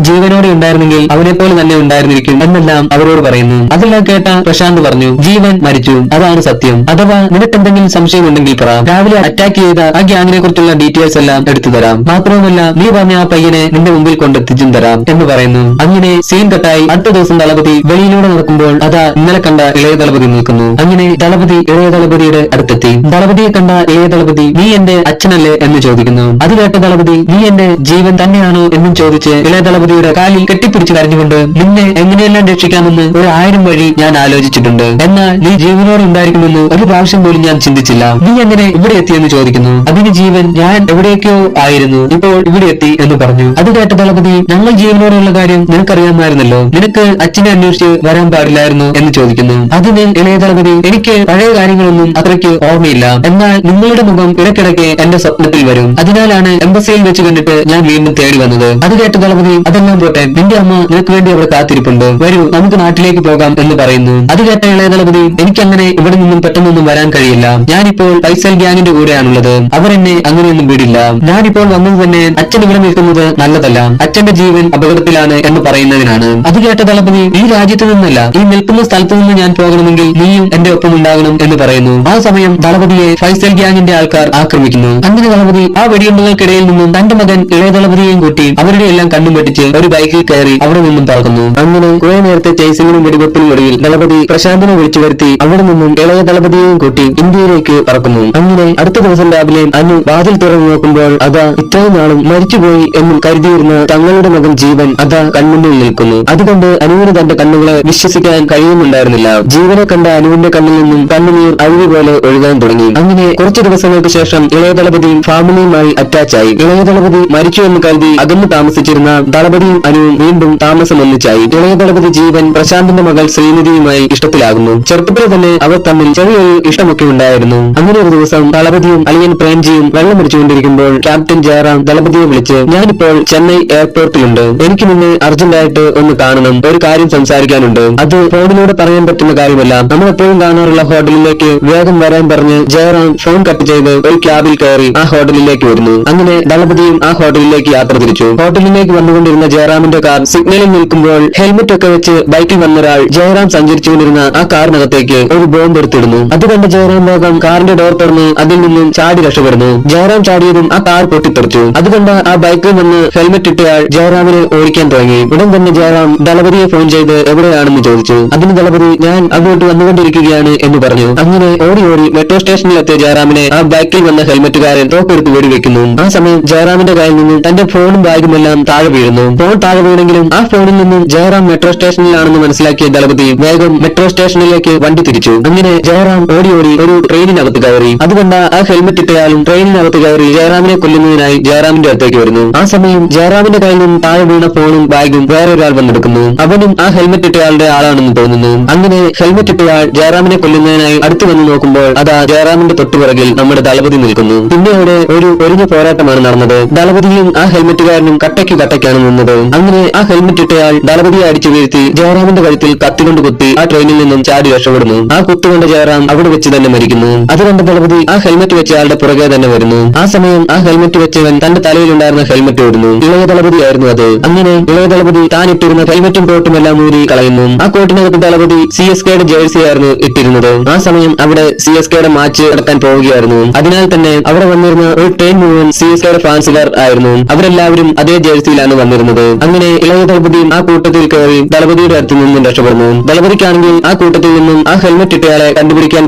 ജീവനോടെ ഉണ്ടായിരുന്നെങ്കിൽ അവനെപ്പോലെ തന്നെ ഉണ്ടായിരുന്നിരിക്കും എന്നെല്ലാം അവരോട് പറയുന്നു. അതെല്ലാം കേട്ട പ്രശാന്ത് പറഞ്ഞു, ജീവൻ മരിച്ചു, അതാണ് സത്യം. അഥവാ നിനക്ക് എന്തെങ്കിലും സംശയമുണ്ടെങ്കിൽ പറ. രാവിലെ അറ്റാക്ക് ചെയ്ത ആ ആ ഗ്യാങ്ങിനെ കുറിച്ചുള്ള ഡീറ്റെയിൽസ് എല്ലാം എടുത്തു തരാം. മാത്രവുമല്ല നീ പറഞ്ഞ ആ പയ്യനെ നിന്റെ മുമ്പിൽ കൊണ്ടെത്തിച്ചും തരാം എന്ന് പറയുന്നു. അങ്ങനെ സീൻ കട്ടായി അടുത്ത ദിവസം ദളപതി വെളിയിലൂടെ നടക്കുമ്പോൾ അതാ ഇന്നലെ കണ്ട ഇളയ ദളപതി നിൽക്കുന്നു. അങ്ങനെ ദളപതി ഇളയ ദളപതിയുടെ അടുത്തെത്തി. ദളപതിയെ കണ്ട ഇളയ ദളപതി നീ എന്റെ അച്ഛനല്ലേ എന്ന് ചോദിക്കുന്നു. അത് കേട്ട ദളപതി നീ എന്റെ ജീവൻ തന്നെയാണോ എന്നും ചോദിച്ച് ഇളയ ദളപതിയുടെ കാലിൽ കെട്ടിപ്പിടിച്ച് കരഞ്ഞുകൊണ്ട് നിന്നെ എങ്ങനെയെല്ലാം രക്ഷിക്കാമെന്ന് 1000 വഴി ഞാൻ ആലോചിച്ചിട്ടുണ്ട്, എന്നാൽ നീ ജീവനോടെ ഉണ്ടായിരിക്കുമെന്ന് ഒരു പ്രാവശ്യം പോലും ഞാൻ ചിന്തിച്ചില്ല. നീ എങ്ങനെ ഇവിടെ എത്തിയെന്ന് ചോദിക്കുന്നു. അതിന് ജീവൻ ഞാൻ എവിടേക്കോ ആയിരുന്നു, ഇപ്പോൾ ഇവിടെ എത്തി എന്ന് പറഞ്ഞു. അത് കേട്ട ദളപതി ഞങ്ങൾ ജീവനോടെയുള്ള കാര്യം നിനക്കറിയാമായിരുന്നല്ലോ, നിനക്ക് അച്ഛനെ അന്വേഷിച്ച് വരാൻ പാടില്ലായിരുന്നു എന്ന് ചോദിക്കുന്നു. അതിന് ഇളയ ദളപതി എനിക്ക് പഴയ കാര്യങ്ങളൊന്നും അത്രയ്ക്ക് ഓർമ്മയില്ല, എന്നാൽ നിങ്ങളുടെ മുഖം ഇടയ്ക്കിടയ്ക്ക് എന്റെ സ്വപ്നത്തിൽ വരും, അതിനാലാണ് എംബസിയിൽ വെച്ച് കണ്ടിട്ട് ഞാൻ വീണ്ടും തേടി വന്നത്. അത് കേട്ട ദളപതി അതെല്ലാം പോട്ടെ, നിന്റെ അമ്മ നിനക്ക് വേണ്ടി അവിടെ കാത്തിരിപ്പുണ്ട്, വരൂ നമുക്ക് നാട്ടിലേക്ക് പോകാം എന്ന് പറയുന്നു. അത് കേട്ട ഇളയ ദളപതി എനിക്കങ്ങനെ ഇവിടെ നിന്നും പെട്ടെന്നൊന്നും വരാൻ കഴിയില്ല, ഞാനിപ്പോൾ ഫൈസൽ ഗ്യാങ്ങിന്റെ കൂടെയാണുള്ളത്, അവർ എന്നെ അങ്ങനെയൊന്നും വിടില്ല, ഞാനിപ്പോൾ വന്നത് തന്നെ അച്ഛൻ ഇവിടെ നിൽക്കുന്നത് നല്ലതല്ല, അച്ഛന്റെ ജീവൻ അപകടത്തിലാണ് എന്ന് പറയുന്നതിനാണ്. അത് കേട്ട ദളപതി ഈ രാജ്യത്ത് നിന്നല്ല ഈ നിൽക്കുന്ന സ്ഥലത്ത് നിന്ന് ഞാൻ പോകണമെങ്കിൽ നീയും എന്റെ ഒപ്പം ഉണ്ടാകണം എന്ന് പറയുന്നു. ആ സമയം ദളപതിയെ ഫൈസൽ ഗ്യാങ്ങിന്റെ ആൾക്കാർ ആക്രമിക്കുന്നു. അങ്ങനെ ദളപതി ആ വെടിയുണ്ടകൾക്കിടയിൽ നിന്നും തന്റെ മകൻ ഇളയ ദളപതിയെയും കൂട്ടി അവരുടെ എല്ലാം കണ്ണും വെട്ടിച്ച് ഒരു ബൈക്കിൽ കയറി അവിടെ നിന്നും പറക്കുന്നു. അങ്ങനെ കുറെ നേരത്തെ ചേസിങ്ങിനും വെടിവെപ്പിനും ഒടുവിൽ ദളപതി പ്രശാന്തിനെ വിളിച്ചു വരുത്തി അവിടെ നിന്നും ഇളയ ദളപതിയെയും കൂട്ടി ഇന്ത്യയിലേക്ക് പറക്കുന്നു. അങ്ങനെ അടുത്ത ദിവസം രാവിലെ അനു വാതിൽ തുറന്നു നോക്കുമ്പോൾ അതാ ഇത്രയും നാളും മരിച്ചുപോയി എന്നും കരുതിയിരുന്ന തങ്ങളുടെ മകൻ ജീവൻ അതാ കൺമുന്നിൽ നിൽക്കുന്നു. അതുകൊണ്ട് അനുവിന് തന്റെ കണ്ണുകളെ വിശ്വസിക്കാൻ കഴിയുന്നുണ്ടായിരുന്നില്ല. ജീവനെ കണ്ട അനുവിന്റെ കണ്ണിൽ നിന്നും കണ്ണുനീർ അരുവി പോലെ ഒഴുകാൻ തുടങ്ങി. അങ്ങനെ കുറച്ചു ദിവസങ്ങൾക്ക് ശേഷം ഇളയ ദളപതി ഫാമിലിയുമായി അറ്റാച്ചായി. ഇളയ ദളപതി മരിച്ചു എന്ന് കരുതി അകന്നു താമസിച്ചിരുന്ന ദളപതിയും അനുവും വീണ്ടും താമസം ഒന്നിച്ചായി. ഇളയ ദളപതി ജീവൻ പ്രശാന്തിന്റെ മകൾ ശ്രീനിധിയുമായി ഇഷ്ടത്തിലാകുന്നു. ചെറുപ്പത്തിൽ തന്നെ അവർ തമ്മിൽ ചെറിയൊരു ഇഷ്ടമൊക്കെ ഉണ്ടായിരുന്നു. അങ്ങനെ ഒരു ദിവസം ദളപതിയും അളിയൻ പ്രേംജിയും വെള്ളം മരിച്ചുകൊണ്ടിരിക്കുമ്പോൾ ക്യാപ്റ്റൻ ജയറാം ദളപതിയെ വിളിച്ച് ഞാനിപ്പോൾ ചെന്നൈ എയർപോർട്ടിലുണ്ട്, എനിക്ക് നിന്നെ അർജന്റായിട്ട് ഒന്ന് കാണണം, ഒരു കാര്യം സംസാരിക്കാനുണ്ട്, അത് ഫോണിലൂടെ പറയാൻ പറ്റുന്ന കാര്യമല്ല, നമ്മൾ എപ്പോഴും കാണാറുള്ള ഹോട്ടലിലേക്ക് വേഗം വരാൻ പറഞ്ഞ് ജയറാം ഫോൺ കട്ട് ചെയ്ത് ഒരു ക്യാബിൽ കയറി ആ ഹോട്ടലിലേക്ക് വരുന്നു. അങ്ങനെ ദളപതിയും ആ ഹോട്ടലിലേക്ക് യാത്ര തിരിച്ചു. ഹോട്ടലിലേക്ക് വന്നുകൊണ്ടിരുന്ന ജയറാമിന്റെ കാർ സിഗ്നലിൽ നിൽക്കുമ്പോൾ ഹെൽമെറ്റ് ഒക്കെ വെച്ച് ബൈക്കിൽ വന്നൊരാൾ ജയറാം സഞ്ചരിച്ചുകൊണ്ടിരുന്ന ആ കാറിനകത്തേക്ക് ഒരു ബോംബ് എടുത്തിടുന്നു. അത് കണ്ട ജയറാം വേഗം കാറിന്റെ ഡോർ തുറന്ന് അതിൽ നിന്നും ചാടി രക്ഷപ്പെടുന്നു. ജയറാം ചാടിയതും ആ കാർ പൊട്ടിത്തെറിച്ചു. അതുകൊണ്ട് ആ ബൈക്കിൽ നിന്ന് ഹെൽമെറ്റ് ഇട്ടയാൾ ജയറാമിനെ ഓടിക്കാൻ തുടങ്ങി. ഉടൻ തന്നെ ജയറാം ദളപതിയെ ഫോൺ ചെയ്ത് എവിടെയാണെന്ന് ചോദിച്ചു. അതിന് ദളപതി ഞാൻ അങ്ങോട്ട് വന്നുകൊണ്ടിരിക്കുകയാണ് എന്ന് പറഞ്ഞു. അങ്ങനെ ഓടി ഓടി മെട്രോ സ്റ്റേഷനിലെത്തിയ ജയറാമിനെ ആ ബൈക്കിൽ വന്ന ഹെൽമെറ്റുകാരൻ തോക്കെടുത്ത് വെടിവെക്കുന്നു. ആ സമയം ജയറാമിന്റെ കയ്യിൽ നിന്നും തന്റെ ഫോണും ബാഗും എല്ലാം താഴെ വീഴുന്നു. ഫോൺ താഴെ വീണെങ്കിലും ആ ഫോണിൽ നിന്നും ജയറാം മെട്രോ സ്റ്റേഷനിലാണെന്ന് മനസ്സിലാക്കിയ ദളപതി വേഗം മെട്രോ സ്റ്റേഷനിലേക്ക് വണ്ടി തിരിച്ചു. അങ്ങനെ ജയറാം ഓടി ഓടി ഒരു ട്രെയിനിനകത്ത് കയറി. അതുകൊണ്ട് ആ ഹെൽമെറ്റ് ഇട്ടയാളും ട്രെയിനിനകത്ത് കയറി ജയറാമിനെ കൊല്ലുന്നതിനായി ജയറാമിന്റെ അടുത്തേക്ക് വരുന്നു. ആ സമയം ജയറാമിന്റെ കയ്യിൽ നിന്നും താഴെ വീണ ഫോണും ബാഗും വേറൊരാൾ വന്നെടുക്കുന്നു. അവനും ആ ഹെൽമെറ്റ് ഇട്ടയാളുടെ ആളാണെന്ന് തോന്നുന്നു. അങ്ങനെ ഹെൽമെറ്റ് ഇട്ടയാൾ ജയറാമിനെ കൊല്ലുന്നതിനായി അടുത്ത് വന്ന് നോക്കുമ്പോൾ അതാ ജയറാമിന്റെ തൊട്ടുപിറകിൽ നമ്മുടെ ദളപതി നിൽക്കുന്നു. പിന്നെ അവിടെ ഒരു ഒരിഞ്ഞ പോരാട്ടമാണ് നടന്നത്. ദളപതിയും ആ ഹെൽമെറ്റുകാരനും കട്ടയ്ക്കാണ് നിന്നത്. അങ്ങനെ ആ ഹെൽമെറ്റ് ഇട്ടയാൾ ദളപതിയെ അടിച്ചു വീഴ്ത്തി ജയറാമിന്റെ കഴുത്തിൽ കത്തികൊണ്ട് കുത്തി ആ ട്രെയിനിൽ നിന്നും ചാടി രക്ഷപ്പെടുന്നു. ആ കുത്തുകൊണ്ട് ജയറാം അവിടെ വെച്ച് തന്നെ മരിക്കുന്നു. അത് കണ്ട ദളപതി ആ ഹെൽമെറ്റ് വെച്ച ആളുടെ പുറകെ തന്നെ വരുന്നു. ആ സമയം ആ ഹെൽമെറ്റ് വെച്ചവൻ തന്റെ തലയിലുണ്ടായിരുന്ന ഹെൽമെറ്റ് ഓടുന്നു. ഇളയ ദളപതി ആയിരുന്നു അത്. അങ്ങനെ ഇളയ ദളപതി താൻ ഇട്ടിരുന്ന ഹെൽമെറ്റും കോട്ടും എല്ലാം ഊരി കളയുന്നു. ആ കോട്ടിനകത്ത് ദളപതി CSKയുടെ ജേഴ്സി ആയിരുന്നു ഇട്ടിരുന്നത്. ആ സമയം അവിടെ CSKയുടെ മാച്ച് നടക്കാൻ പോവുകയായിരുന്നു. അതിനാൽ തന്നെ അവിടെ വന്നിരുന്ന ഒരു ട്രെയിൻ മുഴുവൻ CSKയുടെ ഫാൻസുകാർ ആയിരുന്നു. അവരെല്ലാവരും അതേ ജേഴ്സിയിലാണ് വന്നിരുന്നത്. അങ്ങനെ ഇളയ ദളപതിയും ആ കൂട്ടത്തിൽ കയറി ദളപതിയുടെ അടുത്ത് നിന്നും രക്ഷപ്പെടുന്നു. ദളപതിക്കാണെങ്കിൽ ആ കൂട്ടത്തിൽ നിന്നും ആ ഹെൽമെറ്റ് ഇട്ടയാളെ കണ്ടുപിടിക്കാൻ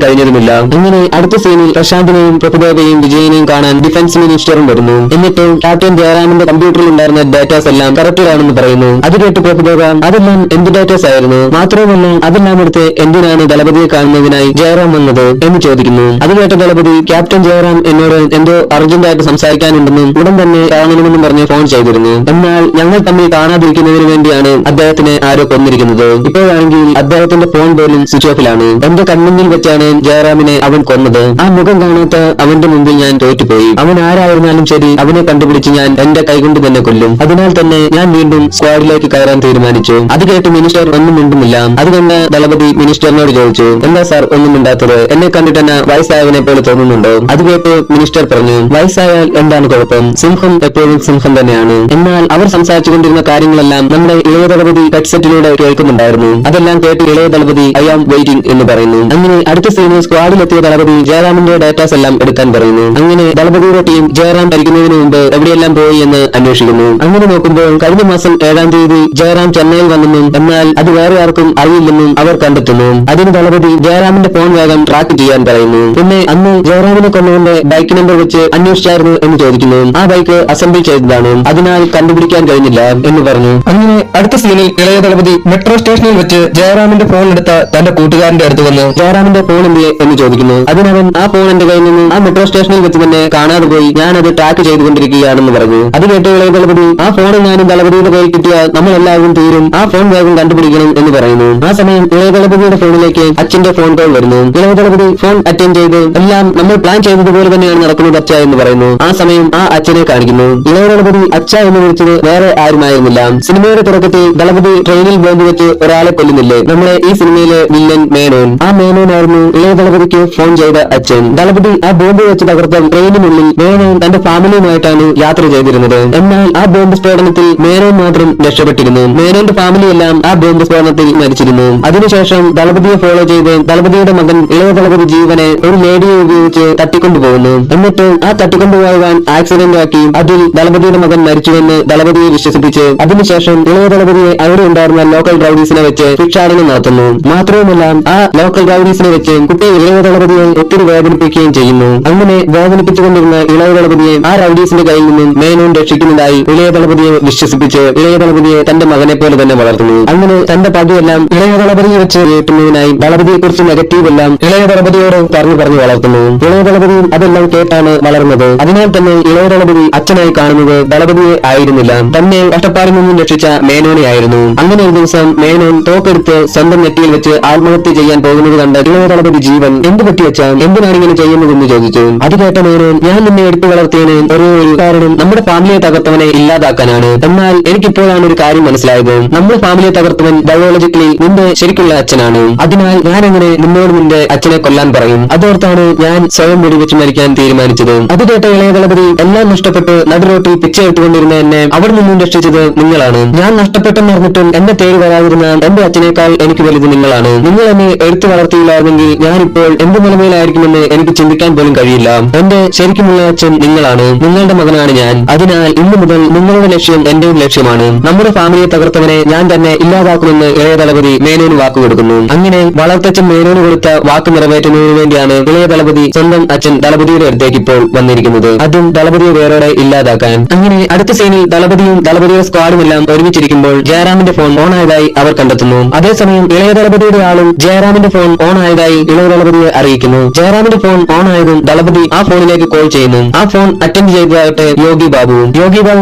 കഴിഞ്ഞതുമില്ല. അങ്ങനെ അടുത്ത സീനിൽ പ്രശാന്തിനെയും പ്രഭുദേവയും വിജയനെയും കാണാൻ ഡിഫൻസ് മിനിസ്റ്ററും വരുന്നു. എന്നിട്ട് ക്യാപ്റ്റൻ ജയറാമിന്റെ കമ്പ്യൂട്ടറിൽ ഉണ്ടായിരുന്ന ഡാറ്റാസ് എല്ലാം കറക്റ്റാണെന്ന് പറയുന്നു. അത് കേട്ട് പ്രഭുദേവ അതെല്ലാം എന്ത് ഡാറ്റാസ് ആയിരുന്നു, മാത്രമല്ല അതെല്ലാം എടുത്ത് എന്തിനാണ് ദളപതിയെ കാണുന്നതിനായി ജയറാം വന്നത് എന്ന് ചോദിക്കുന്നു. അത് കേട്ട ദളപതി ക്യാപ്റ്റൻ ജയറാം എന്നോട് എന്തോ അർജന്റായിട്ട് സംസാരിക്കാനുണ്ടെന്നും ഉടൻ തന്നെ കാണണമെന്നും പറഞ്ഞ് ഫോൺ ചെയ്തിരുന്നു. എന്നാൽ ഞങ്ങൾ തമ്മിൽ കാണാതിരിക്കുന്നതിന് വേണ്ടിയാണ് അദ്ദേഹത്തിനെ ആരോ കൊന്നിരിക്കുന്നത്. ഇപ്പോഴാണെങ്കിൽ അദ്ദേഹത്തിന്റെ ഫോൺ പോലും സ്വിച്ച് ഓഫിലാണ്. എന്റെ കൺമുന്നിൽ വെച്ചാണ് ജയറാമിനെ അവൻ കൊന്നത്. ആ മുഖം കാണാത്ത അവന്റെ മുമ്പിൽ ഞാൻ തോറ്റുപോയി. അവൻ ആരായിരുന്നാലും ശരി അവനെ കണ്ടുപിടിച്ച് ഞാൻ എന്റെ കൈകൊണ്ട് തന്നെ കൊല്ലും. അതിനാൽ തന്നെ ഞാൻ വീണ്ടും സ്ക്വാഡിലേക്ക് കയറാൻ തീരുമാനിച്ചു. അത് കേട്ട് മിനിസ്റ്റർ ഒന്നും മിണ്ടുമില്ല. അതുകൊണ്ട് ദളപതി മിനിസ്റ്ററിനോട് ചോദിച്ചു എന്താ സാർ ഒന്നും മിണ്ടാത്തത്, എന്നെ കണ്ടിട്ട് തന്നെ വയസ്സായവനെ പോലെ തോന്നുന്നുണ്ടോ? അത് കേട്ട് മിനിസ്റ്റർ പറഞ്ഞു വയസ്സായാൽ എന്താണ് കുഴപ്പം, സിംഹം എപ്പോഴും സിംഹം തന്നെയാണ്. എന്നാൽ അവർ സംസാരിച്ചുകൊണ്ടിരുന്ന കാര്യങ്ങളെല്ലാം നമ്മുടെ ഇളയ ദളപതി ഹെഡ്സെറ്റിലൂടെ കേൾക്കുന്നുണ്ടായിരുന്നു. അതെല്ലാം കേട്ട് ഇളയ ദളപതി ഐ ആം വെയിറ്റിംഗ് എന്ന് പറയുന്നു. അങ്ങനെ അടുത്ത സീനിൽ സ്ക്വാഡിലെത്തിയ ദളപതി ജയറാമിന്റെ ഡാറ്റാസ് എല്ലാം എടുക്കാൻ പറയുന്നു. പറയുന്നു. അങ്ങനെ ദളപതിയുടെ ടീം ജയറാം ഭരിക്കുന്നതിന് മുമ്പ് എവിടെയെല്ലാം പോയി എന്ന് അന്വേഷിക്കുന്നു. അങ്ങനെ നോക്കുമ്പോൾ കഴിഞ്ഞ മാസം 7-ാം തീയതി ജയറാം ചെന്നൈയിൽ വന്നെന്നും എന്നാൽ അത് വേറെ ആർക്കും അറിയില്ലെന്നും അവർ കണ്ടെത്തുന്നു. അതിന് ദളപതി ജയറാമിന്റെ ഫോൺ വേഗം ട്രാക്ക് ചെയ്യാൻ പറയുന്നു. പിന്നെ അന്ന് ജയറാമിനെ കൊന്നവന്റെ ബൈക്ക് നമ്പർ വെച്ച് അന്വേഷിച്ചായിരുന്നു എന്ന് ചോദിക്കുന്നു. ആ ബൈക്ക് അസംബിൾ ചെയ്തതാണ്, അതിനാൽ കണ്ടുപിടിക്കാൻ കഴിഞ്ഞില്ല എന്ന് പറഞ്ഞു. അങ്ങനെ അടുത്ത സീനിൽ ഇളയ ദളപതി മെട്രോ സ്റ്റേഷനിൽ വെച്ച് ജയറാമിന്റെ ഫോൺ എടുത്ത തന്റെ കൂട്ടുകാരന്റെ അടുത്ത് വന്ന് ജയറാമിന്റെ ഫോൺ എന്തിയെ എന്ന് ചോദിക്കുന്നു. അതിനവൻ ആ ഫോൺ എന്റെ കയ്യിൽ നിന്ന് ആ മെട്രോ സ്റ്റേഷനിൽ വെച്ച് തന്നെ കാണാതെ പോയി, ഞാനത് ട്രാക്ക് ചെയ്തുകൊണ്ടിരിക്കുകയാണെന്ന് പറഞ്ഞു. അത് കേട്ട് ഇളയ ദളപതി ആ ഫോൺ ഞാനും ദളപതിയുടെ കയ്യിൽ കിട്ടിയാൽ നമ്മൾ എല്ലാവരും തീരും, ആ ഫോൺ വേഗം കണ്ടുപിടിക്കണം എന്ന് പറയുന്നു. ആ സമയം ഇളയ ദളപതിയുടെ ഫോണിലേക്ക് അച്ഛന്റെ ഫോൺ കോൾ വരുന്നു. ഇളയ ദളപതി ഫോൺ അറ്റൻഡ് ചെയ്ത് എല്ലാം നമ്മൾ പ്ലാൻ ചെയ്തതുപോലെ തന്നെയാണ് നടക്കുന്നത് അച്ഛ എന്ന് പറയുന്നു. ആ സമയം ആ അച്ഛനെ കാണിക്കുന്നു. ഇളയ ദളപതി അച്ഛ എന്ന് വിളിച്ചത് വേറെ ആരുമായിരുന്നില്ല. സിനിമയുടെ തുടക്കത്തിൽ ദളപതി ട്രെയിനിൽ ബോംബ് വെച്ച് ഒരാളെ കൊല്ലുന്നില്ലേ, നമ്മളെ ഈ സിനിമയിലെ വില്ലൻ മേനോൻ. ആ മേനോനായിരുന്നു ഇളയ ദളപതിക്ക് ഫോൺ ചെയ്ത അച്ഛൻ. ദളപതി ആ ബോംബ് വെച്ച് തകർത്ത ട്രെയിനിനുള്ളിൽ മേനോൻ തന്റെ ഫാമിലിയുമായിട്ടാണ് യാത്ര ചെയ്തിരുന്നത്. എന്നാൽ ആ ബോംബ് സ്ഫോടനത്തിൽ മേനോൻ മാത്രം രക്ഷപ്പെട്ടിരുന്നു. മേനോന്റെ ഫാമിലിയെല്ലാം ആ ബോംബ് സ്ഫോടനത്തിൽ മരിച്ചിരുന്നു. അതിനുശേഷം ദളപതിയെ ഫോളോ ചെയ്ത് ദളപതിയുടെ മകൻ ഇളയ ദളപതി ജീവനെ ഒരു ലേഡിയെ ഉപയോഗിച്ച് തട്ടിക്കൊണ്ടുപോകുന്നു. എന്നിട്ട് ആ തട്ടിക്കൊണ്ടുപോകാൻ ആക്സിഡന്റ് ആക്കി അതിൽ ദളപതിയുടെ മകൻ മരിച്ചുവെന്ന് ദളപതിയെ വിശ്വസിപ്പിച്ച് അതിനുശേഷം ഇളയ ദളപതിയെ അവിടെ ഉണ്ടായിരുന്ന ലോക്കൽ റൌഡീസിനെ വെച്ച് ഭിക്ഷാടനം നടത്തുന്നു. മാത്രവുമല്ല ആ ലോക്കൽ റൌഡീസിനെ വെച്ച് കുട്ടി ഇളയ ദളപതിയെ ഒത്തിരി വേദനിപ്പിക്കുകയും ചെയ്യുന്നു. അങ്ങനെ വേദനിപ്പിച്ചുകൊണ്ടിരുന്ന ഇളയ ദളപതിയെ ആ റൌഡീസിന്റെ കയ്യിൽ നിന്നും മേനോൻ രക്ഷിക്കുന്നതായി ഇളയ ദളപതിയെ വിശ്വസിപ്പിച്ച് ഇളയ ദളപതിയെ തന്റെ മകനെ പോലെ തന്നെ വളർത്തുന്നു. അങ്ങനെ തന്റെ പകയെല്ലാം ഇളയ ദളപതിയെ വെച്ച് കേട്ടുന്നതിനായി ദളപതിയെ കുറിച്ച് നെഗറ്റീവ് എല്ലാം ഇളയ ദളപതിയോട് പറഞ്ഞു വളർത്തുന്നു. ഇളയ ദളപതിയും അതെല്ലാം കേട്ടാണ് വളർന്നത്. അതിനാൽ തന്നെ ഇളയ ദളപതി അച്ഛനായി കാണുന്നത് ദളപതിയെ ആയിരുന്നില്ല, തന്നെ കഷ്ടപ്പാടിൽ നിന്നും രക്ഷിച്ച മേനോനെ ആയിരുന്നു. അങ്ങനെ ഒരു ദിവസം മേനോൻ തോക്കെടുത്ത് സ്വന്തം നെറ്റിയിൽ വെച്ച് ആത്മഹത്യ ചെയ്യാൻ പോകുന്നത് കണ്ട ഇളയ ദളപതി ജീവൻ എന്ത് പറ്റി വെച്ചാൽ എന്തിനാണ് ഇങ്ങനെ ചെയ്യുന്നതെന്ന് ചോദിച്ചു. അത് കേട്ട മേനോൻ ഞാൻ നിന്നെ എടുത്തു വളർത്തിയതിന് ഒരേ ഒരു കാരണം നമ്മുടെ ഫാമിലിയെ തകർത്തവനെ ഇല്ലാതാക്കാനാണ്. എന്നാൽ എനിക്കിപ്പോഴാണ് ഒരു കാര്യം മനസ്സിലായത്, നമ്മുടെ ഫാമിലിയെ തകർത്തവൻ ബയോളജിക്കലി നിന്റെ ശരിക്കുള്ള അച്ഛനാണ്. അതിനാൽ ഞാൻ എങ്ങനെ നിന്നോട് നിന്റെ അച്ഛനെ കൊല്ലാൻ പറയും? അതോർത്താണ് ഞാൻ സ്വയം വെടിവെച്ച് മരിക്കാൻ തീരുമാനിച്ചത്. അത് കേട്ട ഇളയ ദളപതി എല്ലാം നഷ്ടപ്പെട്ട് നടുറോട്ടിൽ പിച്ച ഇട്ടുകൊണ്ടിരുന്ന എന്നെ അവിടെ നിന്നും രക്ഷിച്ചത് നിങ്ങളാണ്. ഞാൻ നഷ്ടപ്പെട്ടെന്ന് പറഞ്ഞിട്ടും എന്നെ തേടി വരാതിരുന്ന എന്റെ അച്ഛനേക്കാൾ എനിക്ക് വലുത് നിങ്ങളാണ്. നിങ്ങൾ എന്നെ എടുത്തു വളർത്തിയില്ലായിരുന്നെങ്കിൽ ഞാനിപ്പോൾ എന്ത് നിലമയിലായിരിക്കുമെന്ന് എനിക്ക് ചിന്തിക്കാൻ പോലും കഴിയില്ല. എന്റെ ശരിക്കുമുള്ള അച്ഛൻ നിങ്ങളാണ്, നിങ്ങളുടെ മകനാണ് ഞാൻ. അതിനാൽ ഇന്നു മുതൽ നിങ്ങളുടെ ലക്ഷ്യം എന്റെയും ലക്ഷ്യമാണ്. നമ്മുടെ ഫാമിലിയെ തകർത്തവനെ ഞാൻ തന്നെ ഇല്ലാതാക്കുമെന്ന് ഇളയ ദളപതി മേനോന് വാക്ക് കൊടുക്കുന്നു. അങ്ങനെ വളർത്തച്ഛൻ മേനോന് കൊടുത്ത വാക്ക് നിറവേറ്റുന്നതിന് വേണ്ടിയാണ് ഇളയ ദളപതി സ്വന്തം അച്ഛൻ ദളപതിയുടെ അടുത്തേക്ക് ഇപ്പോൾ വന്നിരിക്കുന്നത്, അതും ദളപതിയെ വേറോടെ ഇല്ലാതാക്കാൻ. അങ്ങനെ അടുത്ത സീനിൽ ദളപതിയും ദളപതിയുടെ സ്ക്വാഡും എല്ലാം ഒരുമിച്ചിരിക്കുമ്പോൾ ജയറാമിന്റെ ഫോൺ ഓൺ ആയതായി അവർ കണ്ടെത്തുന്നു. അതേസമയം ഇളയ ദളപതിയുടെ ആളും ജയറാമിന്റെ ഫോൺ ഓൺ ആയതായി ഇളയ ദളപതിയെ അറിയിക്കുന്നു. ജയറാമിന്റെ ഫോൺ ഓൺ ആയതും ദളപതി ആ ഫോണിലേക്ക് കോൾ ചെയ്യുന്നു. ആ ഫോൺ അറ്റൻഡ് ചെയ്തതായിട്ട് യോഗി ബാബു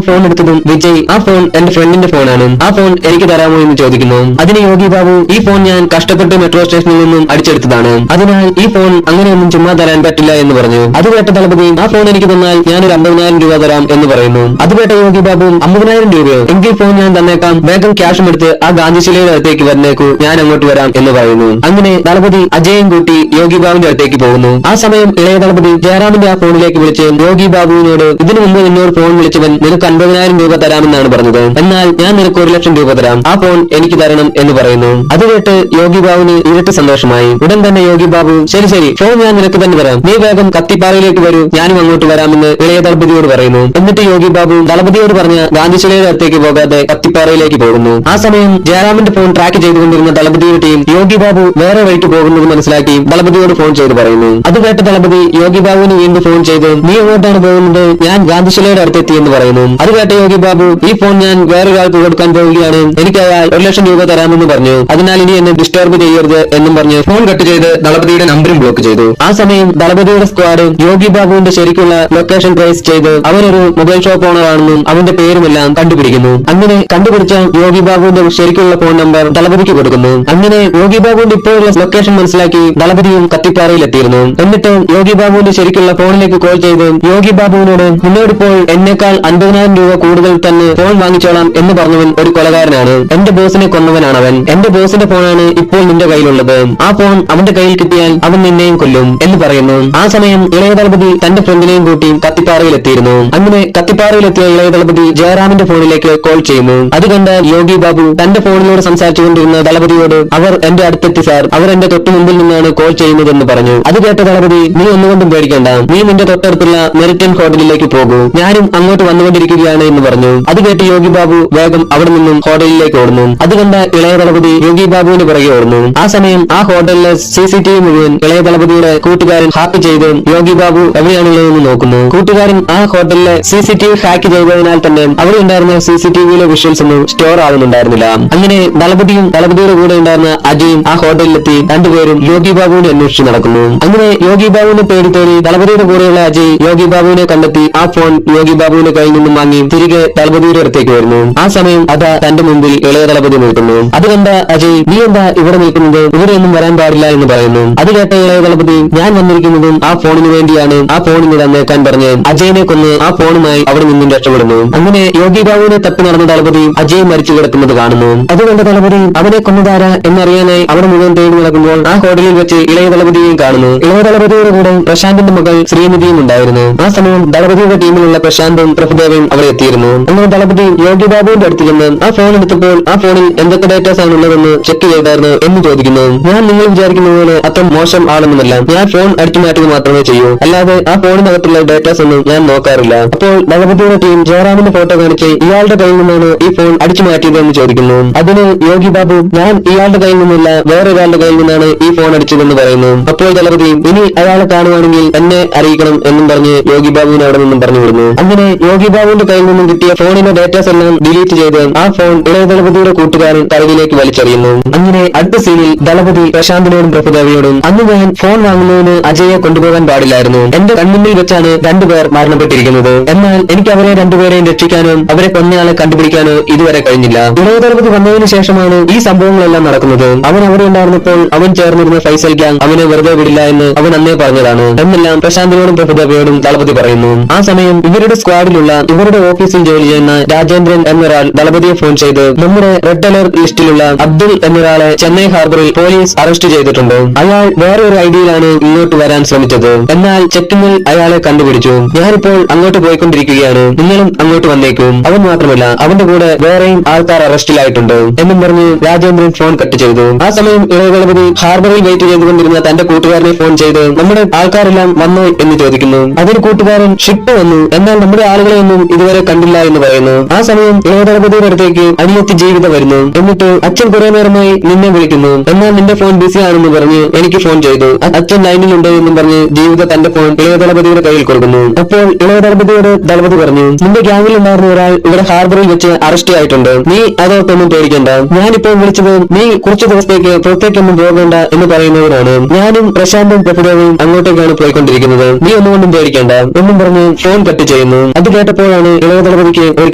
ഫോൺ എടുത്തതും വിജയ് ആ ഫോൺ എന്റെ ഫ്രണ്ടിന്റെ ഫോണാണ്, ആ ഫോൺ എനിക്ക് തരാമോ എന്ന് ചോദിക്കുന്നു. അതിന് യോഗി ബാബു ഈ ഫോൺ ഞാൻ കഷ്ടപ്പെട്ട് മെട്രോ സ്റ്റേഷനിൽ നിന്നും അടിച്ചെടുത്തതാണ്, അതിനാൽ ഈ ഫോൺ അങ്ങനെയൊന്നും ചുമ്മാ തരാൻ പറ്റില്ല എന്ന് പറഞ്ഞു. അത് കേട്ട ദളപതി ആ ഫോൺ എനിക്ക് തന്നാൽ ഞാനൊരു 50,000 രൂപ തരാം എന്ന് പറയുന്നു. അത് കേട്ട യോഗി ബാബു 50,000 രൂപയോ, എങ്കിൽ ഫോൺ ഞാൻ തന്നേക്കാം, വേഗം ക്യാഷും എടുത്ത് ആ ഗാന്ധിശിലയുടെ അടുത്തേക്ക് വന്നേക്കൂ, ഞാൻ അങ്ങോട്ട് വരാം എന്ന് പറയുന്നു. അങ്ങനെ ദളപതി അജയും കൂട്ടി യോഗി ബാബുവിന്റെ അടുത്തേക്ക് പോകുന്നു. ആ സമയം ഇളയ ദളപതി ജയറാമിന്റെ ആ ഫോണിലേക്ക് വിളിച്ച് യോഗി ബാബുവിനോട് ഇതിനു മുമ്പ് നിന്നോട് ഫോൺ വിളിച്ചവൻ നിനക്ക് 50,000 രൂപ തരാമെന്നാണ് പറഞ്ഞത്, എന്നാൽ ഞാൻ നിനക്ക് 1,00,000 രൂപ തരാം, ആ ഫോൺ എനിക്ക് തരണം എന്ന് പറയുന്നു. അത് കേട്ട് യോഗി ബാബുവിന് ഇരട്ടി സന്തോഷമായി. ഉടൻ തന്നെ യോഗി ബാബു ശരി ഫോൺ ഞാൻ നിനക്ക് തന്നെ തരാം, നീ വേഗം കത്തിപ്പാറയിലേക്ക് വരൂ, ഞാനും അങ്ങോട്ട് വരാമെന്ന് ഇളയ ദളപതിയോട് പറയുന്നു. എന്നിട്ട് യോഗി ബാബു ദളപതിയോട് പറഞ്ഞ ഗാന്ധിശിലയുടെ അടുത്തേക്ക് പോകാതെ കത്തിപ്പാറയിലേക്ക് പോകുന്നു. ആ സമയം ജയറാമിന്റെ ഫോൺ ട്രാക്ക് ചെയ്തുകൊണ്ടിരുന്ന ദളപതിയുടെ ടീം യോഗി ബാബു വേറെ വഴിക്ക് പോകുന്നത് മനസ്സിലാക്കി ദളപതിയോട് ഫോൺ ചെയ്ത് പറയുന്നു. അത് കേട്ട ദളപതി യോഗി ബാബുവിന് വീണ്ടും ഫോൺ ചെയ്ത് നീ എങ്ങോട്ടാണ് പോകുന്നത്, ഞാൻ ഗാന്ധിശിലയുടെ അടുത്തെത്തി എന്ന് പറയുന്നു. അത് കേട്ട യോഗി ബാബു ഈ ഫോൺ ഞാൻ വേറൊരാൾക്ക് കൊടുക്കാൻ പോവുകയാണ്, എനിക്ക് അയാൾ 1,00,000 രൂപ തരാമെന്ന് പറഞ്ഞു, അതിനാൽ ഇനി എന്നെ ഡിസ്റ്റർബ് ചെയ്യരുത് എന്നും പറഞ്ഞ് ഫോൺ കട്ട് ചെയ്ത് ദളപതിയുടെ നമ്പറും ബ്ലോക്ക് ചെയ്തു. ആ സമയം ദളപതിയുടെ സ്ക്വാഡ് യോഗി ബാബുവിന്റെ ശരിക്കുള്ള ലൊക്കേഷൻ ട്രേസ് ചെയ്ത് അവനൊരു മൊബൈൽ ഷോപ്പ് ഓണർ ആണെന്നും അവന്റെ പേരുമെല്ലാം കണ്ടുപിടിക്കുന്നു. അങ്ങനെ കണ്ടുപിടിച്ച യോഗി ബാബുവിന്റെ ശരിക്കുള്ള ഫോൺ നമ്പർ ദളപതിക്ക് കൊടുക്കുന്നു. അങ്ങനെ യോഗി ബാബുവിന്റെ ഇപ്പോഴുള്ള ലൊക്കേഷൻ മനസ്സിലാക്കി ദളപതിയും കത്തിപ്പാറയിൽ എത്തിയിരുന്നു. എന്നിട്ട് യോഗി ബാബുവിന്റെ ശരിക്കുള്ള ഫോണിലേക്ക് കോൾ ചെയ്ത് യോഗി ബാബുവിനോട് നിന്നോടിപ്പോൾ എന്നേക്കാൾ 50,000 രൂപ കൂടുതൽ തന്നെ ഫോൺ വാങ്ങിച്ചോളാം എന്ന് പറഞ്ഞവൻ ഒരു കൊലകാരനാണ്, എന്റെ ബോസിനെ കൊന്നവനാണ് അവൻ, എന്റെ ബോസിന്റെ ഫോണാണ് ഇപ്പോൾ നിന്റെ കയ്യിലുള്ളത്, ആ ഫോൺ അവന്റെ കയ്യിൽ കിട്ടിയാൽ അവൻ നിന്നെയും കൊല്ലും എന്ന് പറയുന്നു. ആ സമയം ഇളയ ദളപതി തന്റെ ഫ്രണ്ടിനെയും കൂട്ടി കത്തിപ്പാറയിൽ എത്തിയിരുന്നു. അങ്ങനെ കത്തിപ്പാറയിലെത്തിയ ഇളയ ദളപതി ജയറാമിന്റെ ഫോണിലേക്ക് കോൾ ചെയ്യുന്നു. അത് കണ്ട യോഗി ബാബു തന്റെ ഫോണിലൂടെ സംസാരിച്ചുകൊണ്ടിരുന്ന ദളപതിയോട് അവർ എന്റെ അടുത്തെത്തി സാർ, അവർ എന്റെ തൊട്ടു മുമ്പിൽ നിന്നാണ് കോൾ ചെയ്യുന്നതെന്ന് പറഞ്ഞു. അത് കേട്ട ദളപതി നീ ഒന്നുകൊണ്ടും പേടിക്കേണ്ട, നീ നിന്റെ തൊട്ടടുത്തുള്ള മെറിറ്റൻ ഹോട്ടലിലേക്ക് പോകൂ, ഞാനും അങ്ങോട്ട് വന്നുകൊണ്ടിരിക്കുകയാണ് എന്ന് പറഞ്ഞു. അത് കേട്ട് യോഗി ബാബു വേഗം അവിടെ നിന്നും ഹോട്ടലിലേക്ക് ഓടുന്നു. അത് കണ്ട ഇളയ ദളപതി യോഗി ബാബുവിന് പുറകെ ഓടുന്നു. ആ സമയം ആ ഹോട്ടലിലെ CCTV മുഴുവൻ ഇളയ ദളപതിയുടെ കൂട്ടുകാരൻ ഹാക്ക് ചെയ്ത് യോഗി ബാബു എവിടെയാണുള്ളതെന്ന് നോക്കുന്നു. കൂട്ടുകാരൻ ആ ഹോട്ടലിലെ CCTV ഹാക്ക് ചെയ്തതിനാൽ തന്നെ അവിടെ ഉണ്ടായിരുന്ന CCTVയിലെ വിഷ്വൽസ് ഒന്നും സ്റ്റോർ ആവുന്നുണ്ടായിരുന്നില്ല. അങ്ങനെ ദളപതിയും ദളപതിയുടെ കൂടെ ഉണ്ടായിരുന്ന അജയും ആ ഹോട്ടലിലെത്തി രണ്ടുപേരും യോഗി ബാബുവിനെ അന്വേഷിച്ച് നടക്കുന്നു. അങ്ങനെ യോഗി ബാബുവിനെ തേടി ദളപതിയുടെ കൂടെയുള്ള അജയ് യോഗി ബാബുവിനെ കണ്ടെത്തി ആ ഫോൺ യോഗി ബാബുവിന്റെ കയ്യിൽ നിന്നും വാങ്ങി തിരികെ ദളപതിയുടെ അടുത്തേക്ക് വരുന്നു. ആ സമയം അതാ തന്റെ മുമ്പിൽ ഇളയ ദളപതി നിൽക്കുന്നു. അത് കണ്ട അജയ്, നീ എന്താ ഇവിടെ നിൽക്കുന്നത്, ഇവിടെയൊന്നും വരാൻ പാടില്ല എന്ന് പറയുന്നു. അത് കേട്ട ഇളയ ദളപതി, ഞാൻ വന്നിരിക്കുന്നതും ആ ഫോണിന് വേണ്ടിയാണ്, ആ ഫോണിന് തന്നേക്കാൻ പറഞ്ഞ് അജയനെ കൊന്ന് ആ ഫോണുമായി അവിടെ നിന്നും രക്ഷപ്പെടുന്നു. അങ്ങനെ യോഗി ബാബുവിനെ തപ്പി നടന്ന ദളപതി അജയ് മരിച്ചു കിടക്കുന്നത് കാണുന്നു. അതുകൊണ്ട് ദളപതി അവനെ കൊന്നതാരാ എന്നറിയാനായി അവിടെ മുഴുവൻ തേടി നടക്കുമ്പോൾ ആ ഹോട്ടലിൽ വെച്ച് ഇളയ ദളപതിയെയും കാണുന്നു. ഇളയ ദളപതിയുടെ കൂടെ പ്രശാന്തിന്റെ മകൾ ശ്രീനിധിയും ഉണ്ടായിരുന്നു. ആ സമയം ദളപതിയുടെ ടീമിലുള്ള പ്രശാന്തും പ്രഭുദേവയും അവിടെ എത്തിയിരുന്നു. അങ്ങനെ ദളപതി യോഗി ബാബുവിന്റെ അടുത്ത് ചെന്ന് ആ ഫോൺ എടുത്തപ്പോൾ ആ ഫോണിൽ എന്തൊക്കെ ഡേറ്റാസ് ആണ് ഉള്ളതെന്ന് ചെക്ക് ചെയ്തായിരുന്നു എന്ന് ചോദിക്കുന്നു. ഞാൻ നിങ്ങൾ വിചാരിക്കുന്ന പോലെ അത്ര മോശം ആളൊന്നുമല്ല, ഞാൻ ഫോൺ അടിച്ചു മാറ്റുക മാത്രമേ ചെയ്യൂ, അല്ലാതെ ആ ഫോണിനകത്തുള്ള ഡേറ്റാസ് ഒന്നും ഞാൻ നോക്കാറില്ല. അപ്പോൾ ദളപതിയുടെ ടീം ജയറാമിന്റെ ഫോട്ടോ കാണിച്ച് ഇയാളുടെ കയ്യിൽ നിന്നാണ് ഈ ഫോൺ അടിച്ചു മാറ്റിയത് എന്ന് ചോദിക്കുന്നു. അതിന് യോഗി ബാബു, ഞാൻ ഇയാളുടെ കയ്യിൽ നിന്നല്ല വേറൊരാളുടെ കയ്യിൽ നിന്നാണ് ഈ ഫോൺ അടിച്ചതെന്ന് പറയുന്നു. അപ്പോൾ ദളപതി, ഇനി അയാളെ കാണുവാണെങ്കിൽ എന്നെ അറിയിക്കണം എന്നും പറഞ്ഞ് യോഗി ബാബുവിനെ അവിടെ നിന്നും പറഞ്ഞു വിടുന്നു. അങ്ങനെ യോഗി ബാബുവിന്റെ കയ്യിൽ നിന്നും കിട്ടിയ ഫോണിന്റെ ഡേറ്റാസ് എല്ലാം ഡിലീറ്റ് ചെയ്ത് ആ ഫോൺ ഇളയ ദളപതിയുടെ കൂട്ടുകാരൻ കടലിലേക്ക് വലിച്ചെറിയുന്നു. അങ്ങനെ അടുത്ത സീനിൽ ദളപതി പ്രശാന്തിനോടും പ്രഭുദേവിയോടും, അന്ന് ഞാൻ ഫോൺ വാങ്ങുന്നതിന് അജയെ കൊണ്ടുപോകാൻ പാടില്ലായിരുന്നു, എന്റെ കൺമുന്നിൽ വെച്ചാണ് രണ്ടുപേർ മരണപ്പെട്ടിരിക്കുന്നത്, എന്നാൽ എനിക്ക് അവരെ രണ്ടുപേരെയും രക്ഷിക്കാനോ അവരെ കൊന്നയാളെ കണ്ടുപിടിക്കാനോ ഇതുവരെ കഴിഞ്ഞില്ല. ഇളയ ദളപതി വന്നതിന് ശേഷമാണ് ഈ സംഭവങ്ങളെല്ലാം നടക്കുന്നത്. അവൻ അവിടെ ഉണ്ടായിരുന്നപ്പോൾ അവൻ ചേർന്നിരുന്ന ഫൈസൽ ഗ്യാങ് അവനെ വെറുതെ വിടില്ല എന്ന് അവൻ അന്നേ പറഞ്ഞതാണ് എന്നെല്ലാം പ്രശാന്തിനോടും പ്രഭുദേവയോടും ദളപതി പറയുന്നു. ആ സമയം ഇവരുടെ സ്ക്വാഡിലുള്ള ഇവരുടെ ഓഫീസിൽ ജോലി ചെയ്യുന്ന രാജേന്ദ്രൻ എന്നൊരാൾ ദളപതിയെ ഫോൺ ചെയ്ത്, നമ്മുടെ റെഡ് അലർട്ട് ലിസ്റ്റിലുള്ള അബ്ദുൾ എന്നൊരാളെ ചെന്നൈ ഹാർബറിൽ പോലീസ് അറസ്റ്റ് ചെയ്തിട്ടുണ്ട്, അയാൾ വേറെ ഒരു ഐഡിയയിലാണ് ഇങ്ങോട്ട് വരാൻ ശ്രമിച്ചത്, എന്നാൽ ചെക്കിങ്ങിൽ അയാളെ കണ്ടുപിടിച്ചു, ഞാനിപ്പോൾ അങ്ങോട്ട് പോയിക്കൊണ്ടിരിക്കുകയാണ്, നിങ്ങളും അങ്ങോട്ട് വന്നേക്കും, അവൻ മാത്രമല്ല അവന്റെ കൂടെ വേറെയും ആൾക്കാർ അറസ്റ്റിലായിട്ടുണ്ട് എന്നും പറഞ്ഞ് രാജേന്ദ്രൻ ഫോൺ കട്ട് ചെയ്തു. ആ സമയം ഇളയ ദളപതി ഹാർബറിൽ വെയിറ്റ് ചെയ്തുകൊണ്ടിരുന്ന തന്റെ കൂട്ടുകാരനെ ഫോൺ ചെയ്ത്, നമ്മുടെ ആൾക്കാരെല്ലാം വന്നോ എന്ന് ചോദിക്കുന്നു. അതിന് കൂട്ടുകാരൻ, ഷിപ്പ് വന്നു, എന്നാൽ നമ്മുടെ ആളുകളെ ഒന്നും ഇതുവരെ കണ്ടില്ല എന്ന് പറയുന്നു. ആ സമയം ഇളയ ദളപതിയുടെ അടുത്തേക്ക് അനിയത്തി ജീവിത വരുന്നു. എന്നിട്ട് അച്ഛൻ കുറെ നേരമായി നിന്നെ വിളിക്കുന്നു, എന്നാൽ നിന്റെ ഫോൺ ബിസി ആണെന്ന് പറഞ്ഞ് എനിക്ക് ഫോൺ ചെയ്തു, അച്ഛൻ ലൈനിലുണ്ട് എന്നും പറഞ്ഞ് ജീവിത തന്റെ ഫോൺ ഇളയ ദളപതിയുടെ കയ്യിൽ കൊടുക്കുന്നു. അപ്പോൾ ഇളയ ദളപതിയോട് ദളപതി പറഞ്ഞു, നിന്റെ ഗ്യാങ്ങിൽ ഉണ്ടായിരുന്ന ഒരാൾ ഇവിടെ ഹാർബറിൽ വെച്ച് അറസ്റ്റ് ആയിട്ടുണ്ട്, നീ അതോട്ടൊന്നും പേടിക്കണ്ട, ഞാനിപ്പോൾ വിളിച്ചത് നീ കുറച്ചു ദിവസത്തേക്ക് പുറത്തേക്കൊന്നും പോകേണ്ട എന്ന് പറയുന്നവരാണ്, ഞാനും പ്രശാന്തും പ്രഭുദേവയും അങ്ങോട്ടേക്കാണ് പോയിക്കൊണ്ടിരിക്കുന്നത്, നീ ഒന്നുകൊണ്ടും പേടിക്കേണ്ട എന്നും പറഞ്ഞ് ഫോൺ കട്ട് ചെയ്യുന്നു. അത് കേട്ടപ്പോഴാണ് ഇളയ ദളപതിക്ക് ഒരു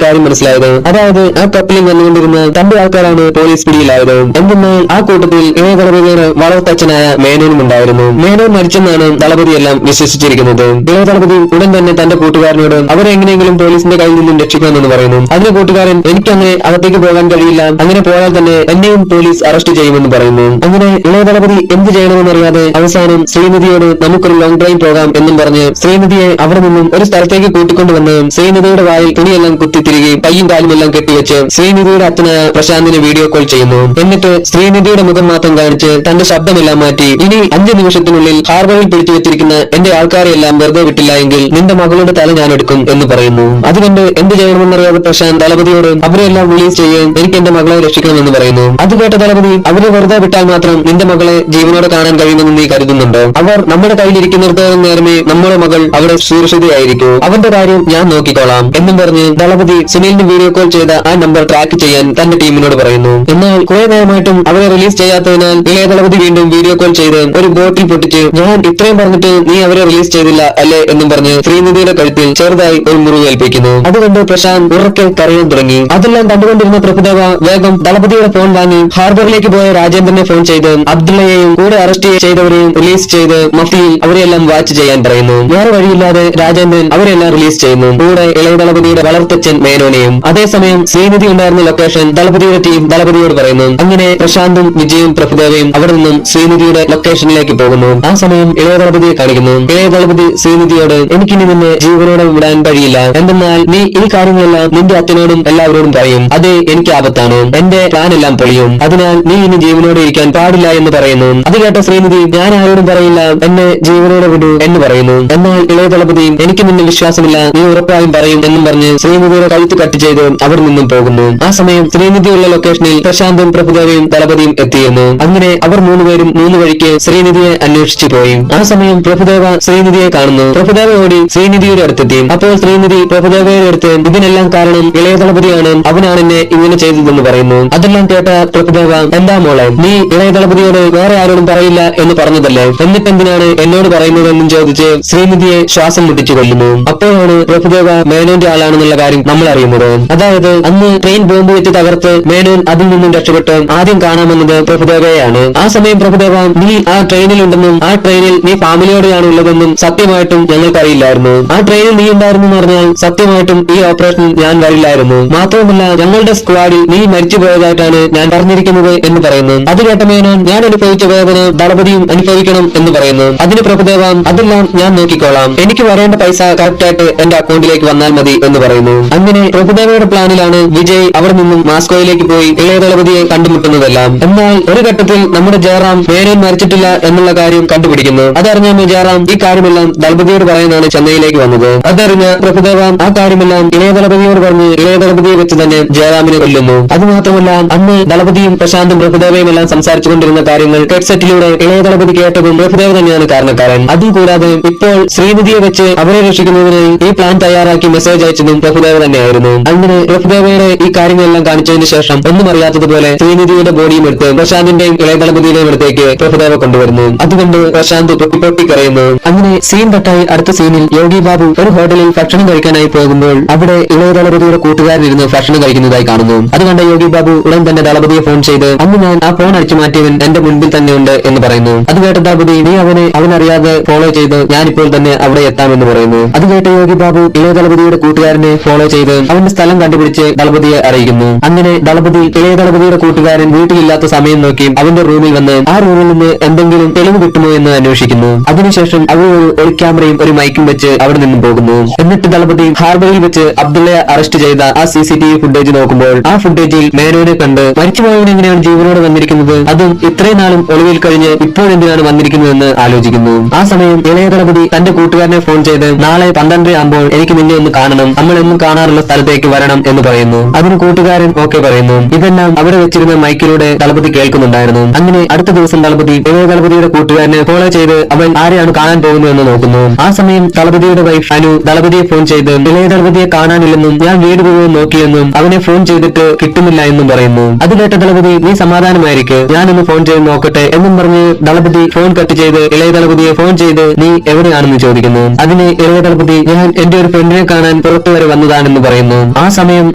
കാര്യം മനസ്സിലായത്, അതായത് ആ കപ്പലിൽ വന്നുകൊണ്ടിരുന്ന തന്റെ ആൾക്കാരാണ് പോലീസ് പിടിയിലായത്. എന്തെന്നാൽ ആ കൂട്ടത്തിൽ ഇളയ ദളപതിയുടെ വളർത്തച്ഛനായ മേനോനും ഉണ്ടായിരുന്നു. മേനോൻ മരിച്ചെന്നാണ് ദളപതിയെല്ലാം വിശ്വസിച്ചിരിക്കുന്നത്. ഇളയ ദളപതി ഉടൻ തന്നെ തന്റെ കൂട്ടുകാരനോട് അവരെ എങ്ങനെയെങ്കിലും പോലീസിന്റെ കയ്യിൽ നിന്നും രക്ഷിക്കണമെന്ന് പറയുന്നു. അതിന് കൂട്ടുകാരൻ, എനിക്കങ്ങനെ അകത്തേക്ക് പോകാൻ കഴിയില്ല, അങ്ങനെ പോയാൽ തന്നെ എന്നെയും പോലീസ് അറസ്റ്റ് ചെയ്യുമെന്ന് പറയുന്നു. അങ്ങനെ ഇളയ ദളപതി എന്ത് ചെയ്യണമെന്നറിയാതെ അവസാനം ശ്രീനിധിയോട് നമുക്കൊരു ലോങ് ഡ്രൈവ് പോകാം എന്നും പറഞ്ഞ് ശ്രീനിധിയെ അവിടെ നിന്നും ഒരു സ്ഥലത്തേക്ക് കൂട്ടിക്കൊണ്ടുവന്ന് ശ്രീനിധിയുടെ വായിൽ തുണിയെല്ലാം കുത്തി തിരികെ കയ്യും കാലും എല്ലാം കെട്ടിവെച്ച് ശ്രീനിധിയുടെ അച്ഛനായ പ്രശാന്തിനെ വീഡിയോ കോൾ ചെയ്യുന്നു. എന്നിട്ട് ശ്രീനിധിയുടെ മുഖം മാത്രം കാണിച്ച് തന്റെ ശബ്ദമെല്ലാം മാറ്റി, ഇനി 5 നിമിഷത്തിനുള്ളിൽ ഹാർബറിൽ പിടിച്ചു വെച്ചിരിക്കുന്ന എന്റെ ആൾക്കാരെ എല്ലാം വെറുതെ വിട്ടില്ല എങ്കിൽ നിന്റെ മകളുടെ തല ഞാൻ എടുക്കും എന്ന് പറയുന്നു. അതുകൊണ്ട് എന്ത് ചെയ്യണമെന്നറിയാതെ പ്രശാന്ത് ദളപതിയോട് അവരെല്ലാം റിലീസ് ചെയ്യാൻ എനിക്ക് എന്റെ മകളെ രക്ഷിക്കണമെന്ന് പറയുന്നു. അത് കേട്ട ദളപതി, അവരെ വെറുതെ വിട്ടാൽ മാത്രം നിന്റെ മകളെ ജീവനോടെ കാണാൻ കഴിയുമെന്ന് നീ കരുതുന്നുണ്ടോ? അവർ നമ്മുടെ കയ്യിലിരിക്കുന്നിടത്തോളം നേരമേ നമ്മുടെ മകൾ അവിടെ സുരക്ഷിതയായിരിക്കൂ, അവന്റെ കാര്യം ഞാൻ നോക്കിക്കോളാം എന്നും പറഞ്ഞ് ദളപതി സുനിലിന് വീഡിയോ കോൾ ചെയ്ത ആ നമ്പർ ട്രാക്ക് ചെയ്യാൻ തന്റെ ടീമിനോട് പറയുന്നു. എന്നാൽ കുറെ നേരമായിട്ടും അവരെ റിലീസ് ചെയ്യാത്തതിനാൽ ഇളയ ദളപതി വീണ്ടും വീഡിയോ കോൾ ചെയ്ത് ഒരു ബോട്ടിൽ പൊട്ടിച്ച്, ഞാൻ ഇത്രയും പറഞ്ഞിട്ട് നീ അവരെ റിലീസ് ചെയ്തില്ല അല്ലേ എന്നും പറഞ്ഞ് ശ്രീനിധിയുടെ കഴുത്തിൽ ചെറുതായി ഒരു മുറിവ് ഏൽപ്പിക്കുന്നു. അതുകൊണ്ട് പ്രശാന്ത് ഉറക്കെ കരയാൻ തുടങ്ങി. അതെല്ലാം കണ്ടുകൊണ്ടിരുന്ന പ്രഭുദേവ വേഗം ദളപതിയുടെ ഫോൺ വാങ്ങി ഹാർബറിലേക്ക് പോയ രാജേന്ദ്രനെ ഫോൺ ചെയ്ത് അബ്ദുള്ളയെയും കൂടെ അറസ്റ്റ് ചെയ്തവരെയും റിലീസ് ചെയ്ത് മഫ്തിയിൽ അവരെല്ലാം വാച്ച് ചെയ്യാൻ പറയുന്നു. വേറെ വഴിയില്ലാതെ രാജേന്ദ്രൻ അവരെല്ലാം റിലീസ് ചെയ്യുന്നു, കൂടെ ഇളയ ദളപതിയുടെ വളർത്തച്ഛൻ മേനോനെയും. അതേസമയം ശ്രീനിധി ഉണ്ടായിരുന്ന ലൊക്കേഷൻ ദളപതിയുടെ ടീം ദളപതിയോട് പറയുന്നു. അങ്ങനെ പ്രശാന്തും വിജയും പ്രഭുദേവയും അവിടെ നിന്നും ശ്രീനിധിയുടെ ലൊക്കേഷനിലേക്ക് പോകുന്നു. ആ സമയം ഇളയ ദളപതിയെ കാണിക്കുന്നു. ഇളയ ദളപതി ശ്രീനിധിയോട്, എനിക്കിനി നിന്നെ ജീവനോടെ വിടാൻ കഴിയില്ല, എന്തെന്നാൽ നീ ഈ കാര്യങ്ങളെല്ലാം നിന്റെ അച്ഛനോടും എല്ലാവരോടും പറയും, അത് എനിക്ക് ആപത്താണ്, എന്റെ പ്ലാൻ എല്ലാം പൊളിയും, അതിനാൽ നീ ഇനി ജീവനോടെ ഇരിക്കാൻ പാടില്ല എന്ന് പറയുന്നു. അത് കേട്ട ശ്രീനിധി, ഞാൻ ആരോടും പറയില്ല, എന്നെ ജീവനോടെ വിടൂ എന്ന് പറയുന്നു. എന്നാൽ ഇളയ ദളപതി എനിക്ക് നിന്നെ വിശ്വാസമില്ല, നീ ഉറപ്പായും പറയും എന്നും പറഞ്ഞ് ശ്രീനിധിയുടെ കഴുത്ത് കട്ട് ചെയ്ത് അവിടെ നിന്നും പോകുന്നു. ആ സമയം ശ്രീനിധിയുള്ള ലൊക്കേഷനിൽ പ്രശാന്തും പ്രഭുദേവയും ദളപതിയും എത്തിയിരുന്നു. അങ്ങനെ അവർ മൂന്നുപേരും മൂന്ന് വഴിക്ക് ശ്രീനിധിയെ അന്വേഷിച്ചു പോയി. ആ സമയം പ്രഭുദേവ ശ്രീനിധിയെ കാണുന്നു. പ്രഭുദേവ ഓടി ശ്രീനിധിയുടെ അടുത്തെത്തി. അപ്പോൾ ശ്രീനിധി പ്രഭുദേവയുടെ അടുത്ത് ഇതിനെല്ലാം കാരണം ഇളയ ദളപതിയാണ്, അവനാണ് എന്നെ ഇങ്ങനെ ചെയ്തതെന്ന് പറയുന്നു. അതെല്ലാം കേട്ട പ്രഭുദേവ, എന്താ മോളെ, നീ ഇളയ ദളപതിയോട് വേറെ ആരോടും പറയില്ല എന്ന് പറഞ്ഞതല്ലേ, എന്നിട്ടെന്തിനാണ് എന്നോട് പറയുന്നതെന്നും ചോദിച്ച് ശ്രീനിധിയെ ശ്വാസം മുട്ടിച്ചു കൊല്ലുന്നു. അപ്പോഴാണ് പ്രഭുദേവ മേനോന്റെ ആളാണെന്നുള്ള കാര്യം നമ്മൾ അറിയുന്നത്. അതായത് അന്ന് ട്രെയിൻ ബോംബ് വെച്ച് തകർത്ത് മേനോൻ അതിൽ നിന്നും രക്ഷപ്പെട്ട് ആദ്യം കാണാമെന്നത് പ്രഭുദേവയാണ്. ആ സമയം പ്രഭുദേവ, നീ ആ ട്രെയിനിലുണ്ടെന്നും ആ ട്രെയിനിൽ നീ ഫാമിലിയോടെയാണ് ഉള്ളതെന്നും സത്യമായിട്ടും ഞങ്ങൾക്കറിയില്ലായിരുന്നു. ആ ട്രെയിനിൽ നീ ഉണ്ടായിരുന്നു എന്ന് പറഞ്ഞാൽ സത്യമായിട്ടും ഈ ഓപ്പറേഷൻ ഞാൻ വരില്ലായിരുന്നു. മാത്രവുമല്ല ഞങ്ങളുടെ സ്ക്വാഡിൽ നീ മരിച്ചു പോയതായിട്ടാണ് ഞാൻ പറഞ്ഞിരിക്കുന്നത് എന്ന് പറയുന്നു. അത് കേട്ട മേനോൻ, ഞാൻ അനുഭവിച്ച വേദന ദളപതിയും അനുഭവിക്കണം എന്ന് പറയുന്നു. അതിന് പ്രഭുദേവ, അതെല്ലാം ഞാൻ നോക്കിക്കോളാം, എനിക്ക് വരേണ്ട പൈസ കറക്റ്റായിട്ട് എന്റെ അക്കൗണ്ടിലേക്ക് വന്നാൽ മതി എന്ന് പറയുന്നു. അങ്ങനെ പ്രഭുദേവയുടെ പ്ലാനിലാണ് വിജയ് അവിടെ നിന്നും മാസ്കോയിലേക്ക് പോയി ഇളയ ദളപതിയെ കണ്ടുമുട്ടുന്നതെല്ലാം. എന്നാൽ ഒരു ഘട്ടത്തിൽ നമ്മുടെ ജയറാം മേനോൻ മരിച്ചിട്ടില്ല എന്നുള്ള കാര്യം കണ്ടുപിടിക്കുന്നു. അതറിഞ്ഞ ജയറാം ഈ കാര്യമെല്ലാം ദളപതിയോട് പറയുന്നതാണ് ചെന്നൈയിലേക്ക് വന്നത്. അതറിഞ്ഞ പ്രഭുദേവ ആ കാര്യമെല്ലാം ഇളയ ദളപതിയോട് പറഞ്ഞ് ഇളയ ദളപതിയെ വെച്ച് തന്നെ ജയറാമിനെ കൊല്ലുന്നു. അതുമാത്രമല്ല അന്ന് ദളപതിയും പ്രശാന്തും പ്രഭുദേവയും എല്ലാം സംസാരിച്ചുകൊണ്ടിരുന്ന കാര്യങ്ങൾ ഹെഡ്സെറ്റിലൂടെ ഇളയ ദളപതി കേട്ടതും പ്രഭുദേവ തന്നെയാണ് കാരണക്കാരൻ. അതും കൂടാതെ ഇപ്പോൾ ശ്രീനിധിയെ വെച്ച് അവരെ രക്ഷിക്കുന്നതിനായി ഈ പ്ലാൻ തയ്യാറാക്കി മെസ്സേജ് അയച്ചതും പ്രഭുദേവ തന്നെയായിരുന്നു. അങ്ങനെ പ്രഭുദേവയുടെ ഈ കാര്യങ്ങളെല്ലാം കാണിച്ചതിന് ശേഷം ഒന്നും അറിയാത്തതുപോലെ ശ്രീനിധിയുടെ ബോഡിയും എടുത്ത് പ്രശാന്തിന്റെയും ഇളയ ദളപതിയുടെയും അടുത്തേക്ക് പ്രഭുദേവ കൊണ്ടുവരുന്നു. അതുകൊണ്ട് പ്രശാന്ത് പൊട്ടിക്കരയുന്നു. അങ്ങനെ സീൻ കട്ടായി അടുത്ത സീനിൽ യോഗി ബാബു ഒരു ഹോട്ടലിൽ ഭക്ഷണം കഴിക്കാനായി പോകുമ്പോൾ അവിടെ ഇളയ ദളപതിയുടെ കൂട്ടുകാരിരുന്ന് ഭക്ഷണം കഴിക്കുന്നതായി കാണുന്നു. അത് കണ്ട യോഗി ബാബു ഉടൻ തന്നെ ദളപതിയെ ഫോൺ ചെയ്ത് അന്ന് ഞാൻ ആ ഫോൺ അടിച്ചു മാറ്റിയവൻ എന്റെ മുൻപിൽ തന്നെ ഉണ്ട് എന്ന് പറയുന്നു. അത് കേട്ട ദളപതി, നീ അവനറിയാതെ ഫോളോ ചെയ്ത് ഞാനിപ്പോൾ തന്നെ അവിടെ എത്താമെന്ന് പറയുന്നു. അത് കേട്ട യോഗി ബാബു ഇളയ ദളപതിയുടെ കൂട്ടുകാരനെ ഫോളോ ചെയ്ത് അവന്റെ സ്ഥലം കണ്ടുപിടിച്ച് ദളപതിയെ അറിയിക്കുന്നു. അങ്ങനെ ദളപതി ഇളയ ദളപതിയുടെ കൂട്ടുകാരൻ വീട്ടിലില്ലാത്ത സമയം നോക്കി അവന്റെ റൂമിൽ വന്ന് ആ റൂമിൽ നിന്ന് എന്തെങ്കിലും തെളിവ് കിട്ടുമോ എന്ന് അന്വേഷിക്കുന്നു. അതിനുശേഷം അവർ ഒരു ഒളിക്യാമറയും ഒരു മൈക്കും വെച്ച് അവിടെ നിന്നും പോകുന്നു. എന്നിട്ട് ദളപതി ഹാർബറിൽ വെച്ച് അബ്ദുള്ളയെ അറസ്റ്റ് ചെയ്ത ആ CCTV ഫുട്ടേജ് നോക്കുമ്പോൾ ആ ഫുട്ടേജിൽ മേനോനെ കണ്ട് മരിച്ചുപോയവൻ എങ്ങനെയാണ് ജീവനോടെ വന്നിരിക്കുന്നത്, അതും ഇത്രയും നാളും ഒളിവിൽ കഴിഞ്ഞ് ഇപ്പോൾ എന്തിനാണ് വന്നിരിക്കുന്നതെന്ന് ആലോചിക്കുന്നു. ആ സമയം ഇളയ ദളപതി തന്റെ കൂട്ടുകാരനെ ഫോൺ ചെയ്ത് നാളെ 12 ആകുമ്പോൾ എനിക്ക് നിന്നെ ഒന്ന് കാണണം, നമ്മൾ എന്നും കാണാറുള്ള സ്ഥലത്തേക്ക് വരണം എന്ന് പറയുന്നു. അതിന് കൂട്ടുകാരൻ ഓക്കെ പറയുന്നു. ഇതെല്ലാം അവിടെ വെച്ചിരുന്ന മൈക്കിലൂടെ ദളപതി കേൾക്കുന്നുണ്ടായിരുന്നു. അങ്ങനെ അടുത്ത ദിവസം ദളപതി ഇളയ ദളപതിയുടെ കൂട്ടുകാരനെ ഫോളോ ചെയ്ത് അവൻ ആരെയാണ് കാണാൻ പോകുന്നു എന്ന് നോക്കുന്നു. ആ സമയം ദളപതിയുടെ വൈഫ് അനു ദളപതിയെ ഫോൺ ചെയ്ത് ഇളയ ദളപതിയെ കാണാനില്ലെന്നും ഞാൻ വീട് മുഴുവൻ നോക്കിയെന്നും അവനെ ഫോൺ ചെയ്തിട്ട് കിട്ടുന്നില്ല എന്നും പറയുന്നു. അത് കേട്ട ദളപതി, നീ സമാധാനമായിരിക്കും, ഞാനൊന്ന് ഫോൺ ചെയ്ത് നോക്കട്ടെ എന്നും പറഞ്ഞ് ദളപതി ഫോൺ കട്ട് ചെയ്ത് ഇളയ ദളപതിയെ ഫോൺ ചെയ്ത് നീ എവിടെയാണെന്ന് ചോദിക്കുന്നു. അതിന് ഇളയ ദളപതി, ഞാൻ എന്റെ ഒരു ഫ്രണ്ടിനെ കാണാൻ പുറത്തു വരെ വന്നതാണെന്ന് പറയുന്നു. ആ സമയം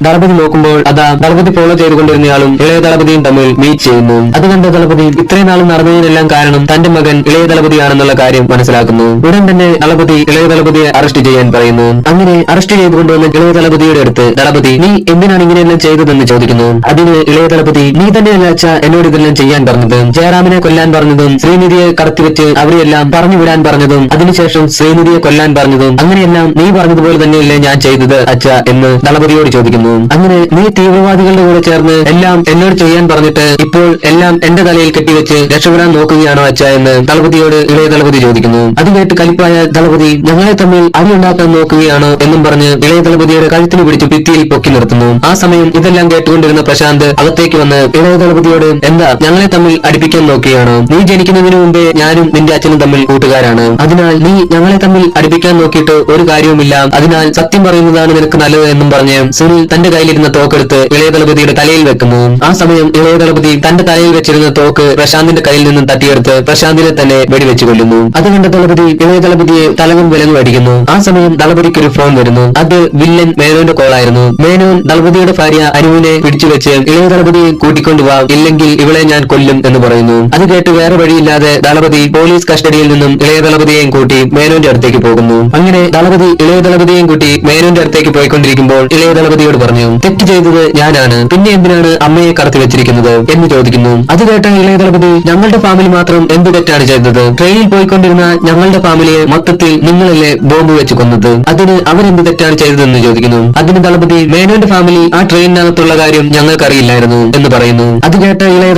ദളപതി നോക്കുമ്പോൾ അതാ ദളപതി ഫോളോ ചെയ്തുകൊണ്ടിരുന്നയാളും ഇളയ ദളപതിയും തമ്മിൽ മീറ്റ് ചെയ്യുന്നു. അത് കണ്ട ദളപതി ഇത്രയും നാളും നടന്നതിനെല്ലാം കാരണം തന്റെ മകൻ ഇളയ ദളപതിയാണെന്നുള്ള കാര്യം മനസ്സിലാക്കുന്നു. ഉടൻ തന്നെ ദളപതി ഇളയ ദളപതിയെ അറസ്റ്റ് ചെയ്യാൻ പറയുന്നു. അങ്ങനെ അറസ്റ്റ് ചെയ്തുകൊണ്ടുവന്ന ഇളയ ദളപതിയുടെ അടുത്ത് ദളപതി, നീ എന്തിനാണ് ഇങ്ങനെയെല്ലാം ചെയ്തതെന്ന് ചോദിക്കുന്നു. അതിന് ഇളയ ദളപതി, നീ തന്നെയല്ല അച്ഛ എന്നോട് ഇതെല്ലാം ചെയ്യാൻ പറഞ്ഞത്, ജയറാമിനെ കൊല്ലാൻ പറഞ്ഞതും ശ്രീനിധിയെ കടത്തിവെച്ച് അവരെയെല്ലാം പറഞ്ഞു വിടാൻ പറഞ്ഞതും അതിനുശേഷം ശ്രീനിധിയെ കൊല്ലാൻ പറഞ്ഞതും അങ്ങനെയെല്ലാം നീ പറഞ്ഞതുപോലെ തന്നെയല്ലേ ഞാൻ ചെയ്തത് അച്ഛ എന്ന് ദളപതിയോട് ചോദിക്കുന്നു. അങ്ങനെ നീ തീവ്രവാദികളുടെ കൂടെ ചേർന്ന് എല്ലാം എന്നോട് ചെയ്യാൻ പറഞ്ഞിട്ട് ഇപ്പോൾ എല്ലാം എന്റെ തലയിൽ കെട്ടിവെച്ച് രക്ഷപ്പെടാൻ നോക്കുകയാണോ അച്ഛ എന്ന് ദളപതിയോട് ഇളയ ദളപതി ചോദിക്കുന്നു. അത് കേട്ട് കലിപ്പായ ദളപതി, ഞങ്ങളെ തമ്മിൽ അടിയുണ്ടാക്കാൻ നോക്കുകയാണോ എന്നും പറഞ്ഞ് ഇളയ ദളപതിയുടെ കഴുത്തിന് പിടിച്ച് ഭിത്തിയിൽ പൊക്കി നിർത്തുന്നു. ആ സമയം ഇതെല്ലാം കേട്ടുകൊണ്ടിരുന്ന പ്രശാന്ത് അകത്തേക്ക് വന്ന് ഇളയ ദളപതിയോട്, എന്താ ഞങ്ങളെ തമ്മിൽ അടുപ്പിക്കാൻ നോക്കുകയാണോ, നീ ജനിക്കുന്നതിന് മുമ്പേ ഞാനും നിന്റെ അച്ഛനും തമ്മിൽ കൂട്ടുകാരാണ്, അതിനാൽ നീ ഞങ്ങളെ തമ്മിൽ അടുപ്പിക്കാൻ നോക്കിയിട്ട് ഒരു കാര്യവുമില്ല, അതിനാൽ സത്യം പറയുന്നതാണ് നിനക്ക് നല്ലത് എന്നും പറഞ്ഞ് സുനിൽ തന്റെ കയ്യിലിരുന്ന തോക്കെടുത്ത് ഇളയ ദളപതിയുടെ തലയിൽ വെക്കുന്നു. ആ സമയം ഇളയ ദളപതി തന്റെ തലയിൽ വെച്ചിരുന്ന തോക്ക് പ്രശാന്തിന്റെ കയ്യിൽ നിന്നും തട്ടിയെടുത്ത് പ്രശാന്തിനെ തന്നെ വെടിവെച്ച് കൊല്ലുന്നു. അത് കണ്ട ദളപതി ഇളയ ദളപതിയെ തലവും വിലങ്ങും അടിക്കുന്നു. ആ സമയം ദളപതിക്ക് ഒരു ഫോൺ വരുന്നു. അത് വില്ലൻ മേനോന്റെ കോളായിരുന്നു. മേനോൻ ദളപതിയുടെ ഭാര്യ അനുവിനെ പിടിച്ചുവെച്ച് ഇളയ ദളപതിയെ കൂട്ടിക്കൊണ്ടുപോവാ, ഇല്ലെങ്കിൽ ഇവളെ ഞാൻ കൊല്ലും എന്ന് പറയുന്നു. അത് കേട്ട് വേറെ വഴിയില്ലാതെ ദളപതി പോലീസ് കസ്റ്റഡിയിൽ നിന്നും ഇളയ ദളപതിയെയും കൂട്ടി മേനോന്റെ അടുത്തേക്ക് പോകുന്നു. അങ്ങനെ ദളപതി ഇളയ ദളപതിയെയും കൂട്ടി മേനോന്റെ അടുത്തേക്ക് പോയിക്കൊണ്ടിരിക്കുമ്പോൾ ഇളയ ദളപതിയോട് പറഞ്ഞു, തെറ്റ് ചെയ്തത് ഞാനാണ്, പിന്നെ എന്തിനാണ് അമ്മയെ കടത്തി വെച്ചിരിക്കുന്നത് എന്ന് ചോദിക്കുന്നു. അത് കേട്ട ഇളയ ദളപതി, ഞങ്ങളുടെ ഫാമിലി മാത്രം എന്ത് തെറ്റാണ് ചെയ്തത്, ട്രെയിനിൽ പോയിക്കൊണ്ടിരുന്ന ഞങ്ങളുടെ ഫാമിലിയെ മൊത്തത്തിൽ നിങ്ങളല്ലേ ബോംബ് വെച്ച് കൊന്നത്, അതിന് അവരെന്ത് തെറ്റാണ് ചെയ്തതെന്ന് ചോദിക്കുന്നു. അതിന് ദളപതി, മേനോന്റെ ഫാമിലി ആ ട്രെയിനിനകത്തുള്ള കാര്യം ഞങ്ങൾക്കറിയില്ലായിരുന്നു എന്ന് പറയുന്നു. അത് കേട്ട ഇളയ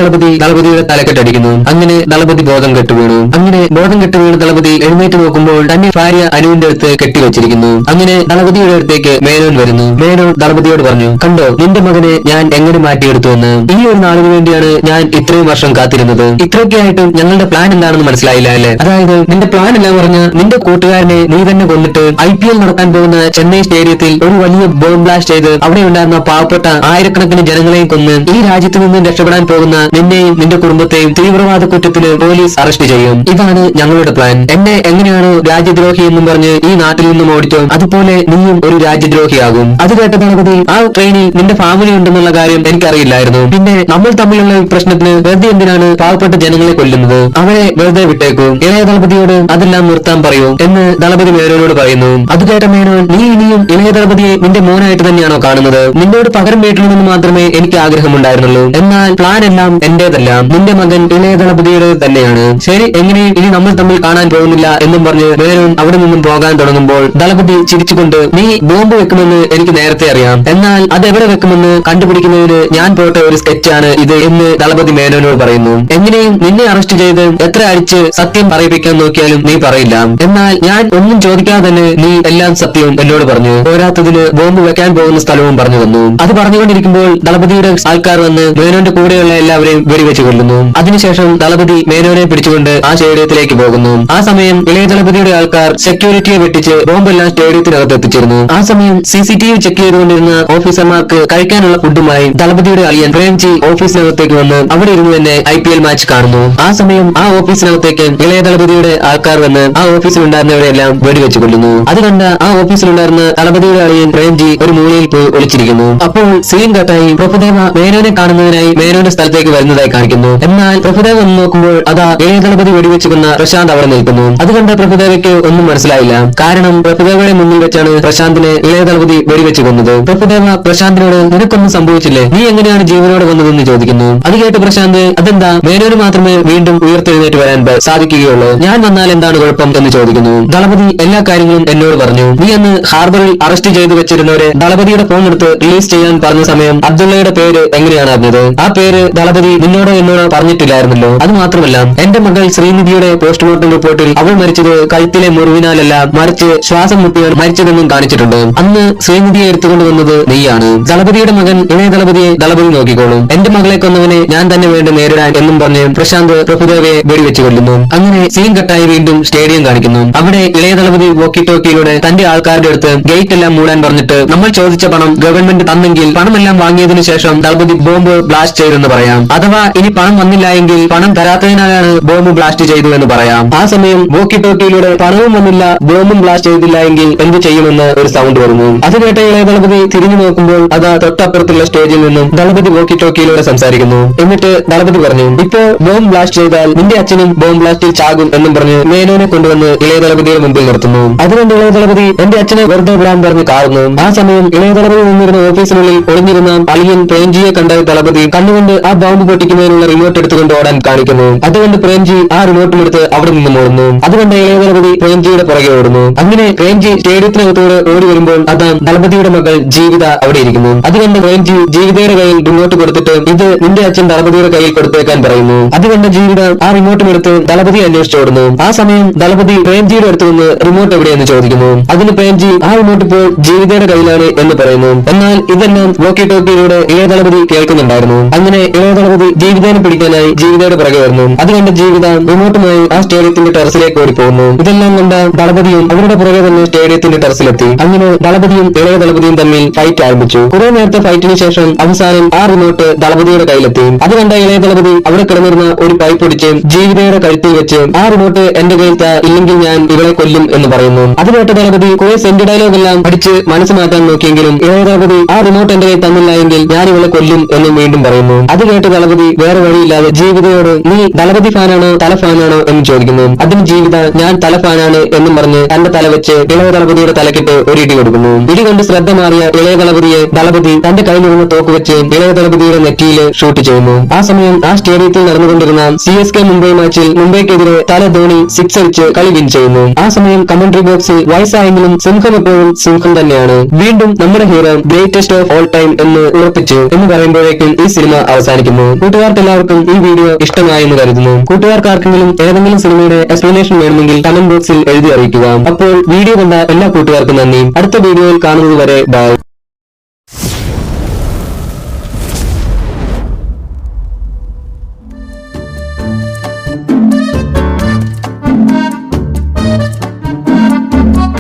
ദളപതിയുടെ തലക്കെട്ടടിക്കുന്നു. അങ്ങനെ ദളപതി ബോധം കെട്ടുവീണു. അങ്ങനെ ബോധം കെട്ടുവീണ് ദളപതി രാത്രി എഴുന്നേറ്റ് നോക്കുമ്പോൾ തന്റെ ഭാര്യ അനുവിന്റെ അടുത്ത് കെട്ടിവെച്ചിരിക്കുന്നു. അങ്ങനെ ദളപതിയുടെ അടുത്തേക്ക് മേനോൻ വരുന്നു. മേനോൻ ദളപതിയോട് പറഞ്ഞു, കണ്ടോ നിന്റെ മകനെ ഞാൻ എങ്ങനെ മാറ്റിയെടുത്തു എന്ന്. ഈ ഒരു നാളിന് വേണ്ടിയാണ് ഞാൻ ഇത്രയും വർഷം കാത്തിരുന്നത്. ഇത്രയൊക്കെ ആയിട്ടും ഞങ്ങളുടെ പ്ലാൻ എന്താണെന്ന് മനസ്സിലായില്ല അല്ലേ? അതായത് നിന്റെ പ്ലാൻ എല്ലാം പറഞ്ഞ നിന്റെ കൂട്ടുകാരനെ നീ തന്നെ കൊന്നിട്ട് IPL നടക്കാൻ പോകുന്ന ചെന്നൈ സ്റ്റേഡിയത്തിൽ ഒരു വലിയ ബോംബ് ബ്ലാസ്റ്റ് ചെയ്ത് അവിടെ ഉണ്ടായിരുന്ന പാവപ്പെട്ട ആയിരക്കണക്കിന് ജനങ്ങളെയും കൊന്ന് ഈ രാജ്യത്ത് നിന്ന് രക്ഷപ്പെടാൻ പോകുന്ന നിന്നെയും നിന്റെ കുടുംബത്തെയും തീവ്രവാദ കുറ്റത്തിന് പോലീസ് അറസ്റ്റ് ചെയ്യും. ഇതാണ് ഞങ്ങളുടെ പ്ലാൻ. എന്നെ എങ്ങനെയാണോ രാജ്യദ്രോഹി എന്നും പറഞ്ഞ് ഈ നാട്ടിൽ നിന്നും ഓടിച്ചോ അതുപോലെ നീയും ഒരു രാജ്യദ്രോഹിയാകും. അത് കേട്ട ദളപതി, ആ ട്രെയിനിൽ നിന്റെ ഫാമിലി ഉണ്ടെന്നുള്ള കാര്യം എനിക്കറിയില്ലായിരുന്നു. പിന്നെ നമ്മൾ തമ്മിലുള്ള പ്രശ്നത്തിന് വെറുതെ എന്തിനാണ് പാവപ്പെട്ട ജനങ്ങളെ കൊല്ലുന്നത്? അവരെ വെറുതെ വിട്ടേക്കൂ. ഇളയ ദളപതിയോട് അതെല്ലാം നിർത്താൻ പറയൂ എന്ന് ദളപതി മേനോനോട് പറയുന്നു. അത് കേട്ട മേനോൻ, നീ ഇനിയും ഇളയ ദളപതിയെ നിന്റെ മോനായിട്ട് തന്നെയാണോ കാണുന്നത്? നിന്നോട് പകരം വീട്ടണമെന്ന് മാത്രമേ എനിക്ക് ആഗ്രഹമുണ്ടായിരുന്നുള്ളൂ. എന്നാൽ പ്ലാൻ എല്ലാം എന്റേതല്ല, നിന്റെ മകൻ ഇളയ ദളപതിയുടെ തന്നെയാണ്. ശരി, എങ്ങനെയും ഇനി നമ്മൾ തമ്മിൽ കാണാൻ പോകുന്നില്ല എന്നും പറഞ്ഞ് മേനോൻ അവിടെ നിന്നും പോകാൻ തുടങ്ങുമ്പോൾ ദളപതി ചിരിച്ചുകൊണ്ട്, നീ ബോംബ് വെക്കുമെന്ന് എനിക്ക് നേരത്തെ അറിയാം, എന്നാൽ അതെവിടെ വെക്കുമെന്ന് കണ്ടുപിടിക്കുന്നതിന് ഞാൻ പോട്ട ഒരു സ്കെച്ചാണ് ഇത് എന്ന് ദളപതി മേനോനോട് പറയുന്നു. എങ്ങനെയും നിന്നെ അറസ്റ്റ് ചെയ്ത് എത്ര അടിച്ച് സത്യം പറയിപ്പിക്കാൻ നോക്കിയാലും നീ പറയില്ല. എന്നാൽ ഞാൻ ഒന്നും ചോദിക്കാതെ തന്നെ നീ എല്ലാം സത്യവും എന്നോട് പറഞ്ഞു. പോരാത്തതിന് ബോംബ് വെക്കാൻ പോകുന്ന സ്ഥലവും പറഞ്ഞു തന്നു. അത് പറഞ്ഞുകൊണ്ടിരിക്കുമ്പോൾ ദളപതിയുടെ ആൾക്കാർ വന്ന് മേനോന്റെ കൂടെയുള്ള എല്ലാവരെയും വെടിവെച്ച് കൊല്ലുന്നു. അതിനുശേഷം ദളപതി മേനോനെ പിടിച്ചുകൊണ്ട് ആ സ്റ്റേഡിയത്തിലേക്ക് പോകുന്നു. ആ സമയം ഇളയ ദളപതിയുടെ ആൾക്കാർ സെക്യൂരിറ്റിയെ വെട്ടിച്ച് ബോംബെല്ലാം സ്റ്റേഡിയത്തിനകത്ത് എത്തിച്ചിരുന്നു. ആ സമയം CCTV ചെക്ക് ചെയ്തുകൊണ്ടിരുന്ന ഓഫീസർമാർക്ക് കഴിക്കാനുള്ള ഫുഡുമായി ദളപതിയുടെ അളിയൻ പ്രേംജി ഓഫീസിനകത്തേക്ക് വന്ന് അവിടെ ഇരുന്ന് തന്നെ IPL മാച്ച് കാണുന്നു. ആ സമയം ആ ഓഫീസിനകത്തേക്ക് ഇളയ ദളപതിയുടെ ആൾക്കാർ വന്ന് ആ ഓഫീസിലുണ്ടായിരുന്നവരെല്ലാം വെടിവെച്ച് കൊല്ലുന്നു. അത് കണ്ട ആ ഓഫീസിലുണ്ടായിരുന്ന ദളപതിയുടെ അളിയൻ പ്രേംജി ഒരു മൂലയിൽ പോയി ഒളിച്ചിരിക്കുന്നു. അപ്പോൾ സീൻ കട്ടായി പ്രഭുദേവ മേനോനെ കാണുന്നതിനായി മേനോന്റെ സ്ഥലത്തേക്ക് വരുന്നതായി കാണിക്കുന്നു. എന്നാൽ പ്രഭുദേവ ഒന്ന് നോക്കുമ്പോൾ അതാ ഇളയ ദളപതി വെടിവെച്ച് കൊന്ന പ്രശാന്ത് അവിടെ നിൽക്കുന്നു. അത് കണ്ട പ്രഭുദേവയ്ക്ക് ഒന്നും മനസ്സിലായില്ല. കാരണം പ്രഭുദേവയുടെ മുന്നിൽ വെച്ചാണ് പ്രശാന്തിനെ ഇളയ ദളപതി വെടിവെച്ച് കൊന്നത്. പ്രഭുദേവ പ്രശാന്തിനോട്, നിനക്കൊന്നും സംഭവിച്ചില്ലേ, നീ എങ്ങനെയാണ് ജീവനോടെ വന്നതെന്ന് ചോദിക്കുന്നു. അത് കേട്ട് പ്രശാന്ത്, അതെന്താ മേനോന് മാത്രമേ വീണ്ടും ഉയർത്തെഴുന്നേറ്റ് വരാൻ സാധിക്കുകയുള്ളൂ, ഞാൻ വന്നാൽ എന്താണ് കുഴപ്പം എന്ന് ചോദിക്കുന്നു. ദളപതി എല്ലാ കാര്യങ്ങളും എന്നോട് പറഞ്ഞു. നീ അന്ന് ഹാർബറിൽ അറസ്റ്റ് ചെയ്തു വെച്ചിരുന്നവരെ ദളപതിയുടെ ഫോൺ എടുത്ത് റിലീസ് ചെയ്യാൻ പറഞ്ഞ സമയം അബ്ദുള്ളയുടെ പേര് എങ്ങനെയാണ് അറിഞ്ഞത്? ആ പേര് ദളപതി നിന്നോട് എന്നോട് പറഞ്ഞിട്ടില്ലായിരുന്നല്ലോ. അത് മാത്രമല്ല എന്റെ മകൾ ശ്രീനിധിയുടെ പോസ്റ്റ്മോർട്ടം റിപ്പോർട്ടിൽ അവൾ മരിച്ചത് കഴുത്തിലെ മുറിവിനാലല്ല, മറിച്ച് ശ്വാസം മുട്ടിയാണ് മരിച്ചതെന്നും കാണിച്ചിട്ടുണ്ട്. അന്ന് ശ്രീനിധിയെ എടുത്തുകൊണ്ട് വന്നത് നീയാണ്. ദളപതിയുടെ മകൻ ഇളയ ദളപതിയെ ദളപതി നോക്കിക്കോളും. എന്റെ മകളെ കൊന്നവനെ ഞാൻ തന്നെ വേണ്ടി നേരിടാൻ എന്നും പറഞ്ഞ് പ്രശാന്ത് പ്രഭുദേവയെ വെടിവെച്ച് കൊല്ലുന്നു. അങ്ങനെ സീൻ കട്ടായി വീണ്ടും സ്റ്റേഡിയം കാണിക്കുന്നു. അവിടെ ഇളയ ദളപതി വോക്കി ടോക്കിയിലൂടെ തന്റെ ആൾക്കാരുടെ അടുത്ത് ഗേറ്റ് എല്ലാം മൂടാൻ പറഞ്ഞിട്ട് നമ്മൾ ചോദിച്ച പണം ഗവൺമെന്റ് തന്നെങ്കിൽ പണമെല്ലാം വാങ്ങിയതിനു ശേഷം ദളപതി ബോംബ് ബ്ലാസ്റ്റ് ചെയ്തെന്ന് പറയാം. അഥവാ ഇനി പണം വന്നില്ല എങ്കിൽ പണം തരാത്തതിനാലാണ് ബോംബ് ബ്ലാസ്റ്റ് ചെയ്തു എന്ന് പറയാം. ആ സമയം വോക്കി ടോക്കിയിലൂടെ പണവും വന്നില്ല ബോംബും ബ്ലാസ്റ്റ് ചെയ്തില്ല എങ്കിൽ എന്ത് ചെയ്യുമെന്ന് ഒരു സൗണ്ട് വരുന്നു. അത് കേട്ട ഇളയ ദളപതി തിരിഞ്ഞു നോക്കുമ്പോൾ അതാ തൊട്ടപ്പുറത്തുള്ള സ്റ്റേജിൽ നിന്നും ദളപതി വോക്കി ടോക്കിയിലൂടെ സംസാരിക്കുന്നു. എന്നിട്ട് ദളപതി പറഞ്ഞു, ഇപ്പോ ബോംബ് ബ്ലാസ്റ്റ് ചെയ്താൽ നിന്റെ അച്ഛനും ബോംബ് ബ്ലാസ്റ്റിൽ ചാകും എന്നും പറഞ്ഞ് മേനോനെ കൊണ്ടുവന്ന് ഇളയ ദളപതിയുടെ മുമ്പിൽ നിർത്തുന്നു. അതുകൊണ്ട് ഇളയ ദളപതി എന്റെ അച്ഛനെ വെറുതെ വിടാൻ പറഞ്ഞ് കാറുന്നു. ആ സമയം ഇളയ ദളപതി നിന്നിരുന്ന ഓഫീസിനുള്ളിൽ ഒളിഞ്ഞിരുന്ന അളിയൻ പ്രേംജിയെ കണ്ട ദളപതി കണ്ണുകൊണ്ട് ആ ബോംബ് പൊട്ടിക്കുന്നതിനുള്ള റിമോട്ട് എടുത്തുകൊണ്ട് ഓടാൻ കാണിക്കുന്നു. അതുകൊണ്ട് പ്രേംജി ആ റിമോട്ടും എടുത്ത് അവിടെ നിന്നും ഓടുന്നു. അതുകൊണ്ട് ഇളയ ദളപതി പ്രേംജിയുടെ പുറകെ ഓടുന്നു. അങ്ങനെ പ്രേംജി സ്റ്റേഡിയത്തിനകത്തോട് ഓടി വരുമ്പോൾ അതാ ദളപതിയുടെ മകൾ ജീവിത അവിടെ ഇരിക്കുന്നു. അതുകൊണ്ട് പ്രേംജി ജീവിതയുടെ കയ്യിൽ റിമോട്ട് കൊടുത്തിട്ട് ഇത് നിന്റെ അച്ഛൻ ദളപതിയുടെ കയ്യിൽ കൊടുത്തേക്കാൻ പറയുന്നു. അതുകൊണ്ട് ജീവിത ആ റിമോട്ടും എടുത്ത് ദളപതി അന്വേഷിച്ച് ഓടുന്നു. ആ സമയം ദളപതി പ്രേംജിയുടെ അടുത്ത് നിന്ന് റിമോട്ട് എവിടെയെന്ന് ചോദിക്കുന്നു. അതിന് പ്രേംജി ആ റിമോട്ട് ഇപ്പോൾ ജീവിതയുടെ കയ്യിലാണ് എന്ന് പറയുന്നു. എന്നാൽ ഇതെല്ലാം വോക്കി ടോക്കിയിലൂടെ ഇളയ ദളപതി കേൾക്കുന്നുണ്ടായിരുന്നു. അങ്ങനെ ഇളയ ദളപതി ജീവിതനെ പിടിക്കാനായി ജീവിതയുടെ പുറകെ വരുന്നു. അതുകൊണ്ട് ജീവിത റിമോട്ടുമായി ആ സ്റ്റേഡിയത്തിന്റെ ടെറസിലേക്ക് ഓടിപ്പോകുന്നു. ഇതെല്ലാം കണ്ട ദളപതിയും അവരുടെ പുറകെ തന്നെ സ്റ്റേഡിയത്തിന്റെ ടെറസിലെത്തി. അങ്ങനെ ദളപതിയും ഇളയ ദളപതിയും തമ്മിൽ ഫൈറ്റ് ആരംഭിച്ചു. കുറെ നേരത്തെ ഫൈറ്റിന് ശേഷം അവസാനം ആ റിമോട്ട് ദളപതിയുടെ കയ്യിലെത്തി. അത് കണ്ട ഇളയ ദളപതി അവിടെ കിടന്നിരുന്ന ഒരു പൈപ്പ് പിടിച്ച് ജീവിതയുടെ കഴുത്തിൽ വെച്ച് ആ റിമോട്ട് എന്റെ കയ്യിൽ ഇല്ലെങ്കിൽ ഞാൻ ഇവളെ കൊല്ലും എന്ന് പറയുന്നു. അത് കേട്ട ദളപതി കുറെ സെന്റ് ഡയലോഗ് എല്ലാം പഠിച്ച് മനസ്സ് മാറ്റാൻ നോക്കിയെങ്കിലും ഇളയ ദളപതി ആ റിമോട്ട് എന്റെ കയ്യിൽ തന്നില്ല എങ്കിൽ ഞാൻ ഇവളെ കൊല്ലും എന്ന് വീണ്ടും പറയുന്നു. അത് കേട്ട് ദളപതി വേറെ വഴിയില്ലാതെ ജീവിതയോട് നീ ദളപതി ഫാനാണോ തല ഫാനാണോ എന്ന് ചോദിക്കുന്നു. അതിന് ജീവിത ഞാൻ തല ഫാനാണ് എന്നും പറഞ്ഞ് തന്റെ തല വെച്ച് ഇളയ ദളപതിയുടെ തലക്കിട്ട് ഒരു ഇടി കൊടുക്കുന്നു. ഇടി കൊണ്ട് ശ്രദ്ധ മാറിയ ഇളയ ദളപതിയെ ദളപതി തന്റെ കയ്യിലിരുന്ന് തോക്ക് വെച്ച് ഇളയ ദളപതിയുടെ നെറ്റിയിൽ ഷൂട്ട് ചെയ്യുന്നു. ആ സമയം ആ സ്റ്റേഡിയത്തിൽ നടന്നുകൊണ്ടിരുന്ന CSK മുംബൈ മാച്ചിൽ മുംബൈക്കെതിരെ തല ധോണി 6 അടിച്ച് കളി വിൻ ചെയ്യുന്നു. ആ സമയം കമന്ററി ബോക്സിൽ വയസ്സായെങ്കിലും സിംഹം എപ്പോഴും സിംഹം തന്നെയാണ്, വീണ്ടും നമ്മുടെ hero greatest of all time എന്ന് ഉറപ്പിച്ചു എന്ന് പറയുമ്പോഴേക്കും ഈ സിനിമ അവസാനിക്കുന്നു. കൂട്ടുകാർക്ക് എല്ലാവർക്കും ഈ വീഡിയോ ഇഷ്ടമായി എന്ന് കരുതുന്നു. കൂട്ടുകാർക്ക് ആർക്കെങ്കിലും ഏതെങ്കിലും സിനിമയുടെ എക്സ്പ്ലനേഷൻ എക്സ്പ്ലനേഷൻ വേണമെങ്കിൽ കമന്റ് ബോക്സിൽ എഴുതി അറിയിക്കുക. അപ്പോൾ വീഡിയോ കണ്ട എല്ലാ കൂട്ടുകാർക്കും നന്ദി. അടുത്ത വീഡിയോയിൽ കാണുന്നത് വരെ ബൈ.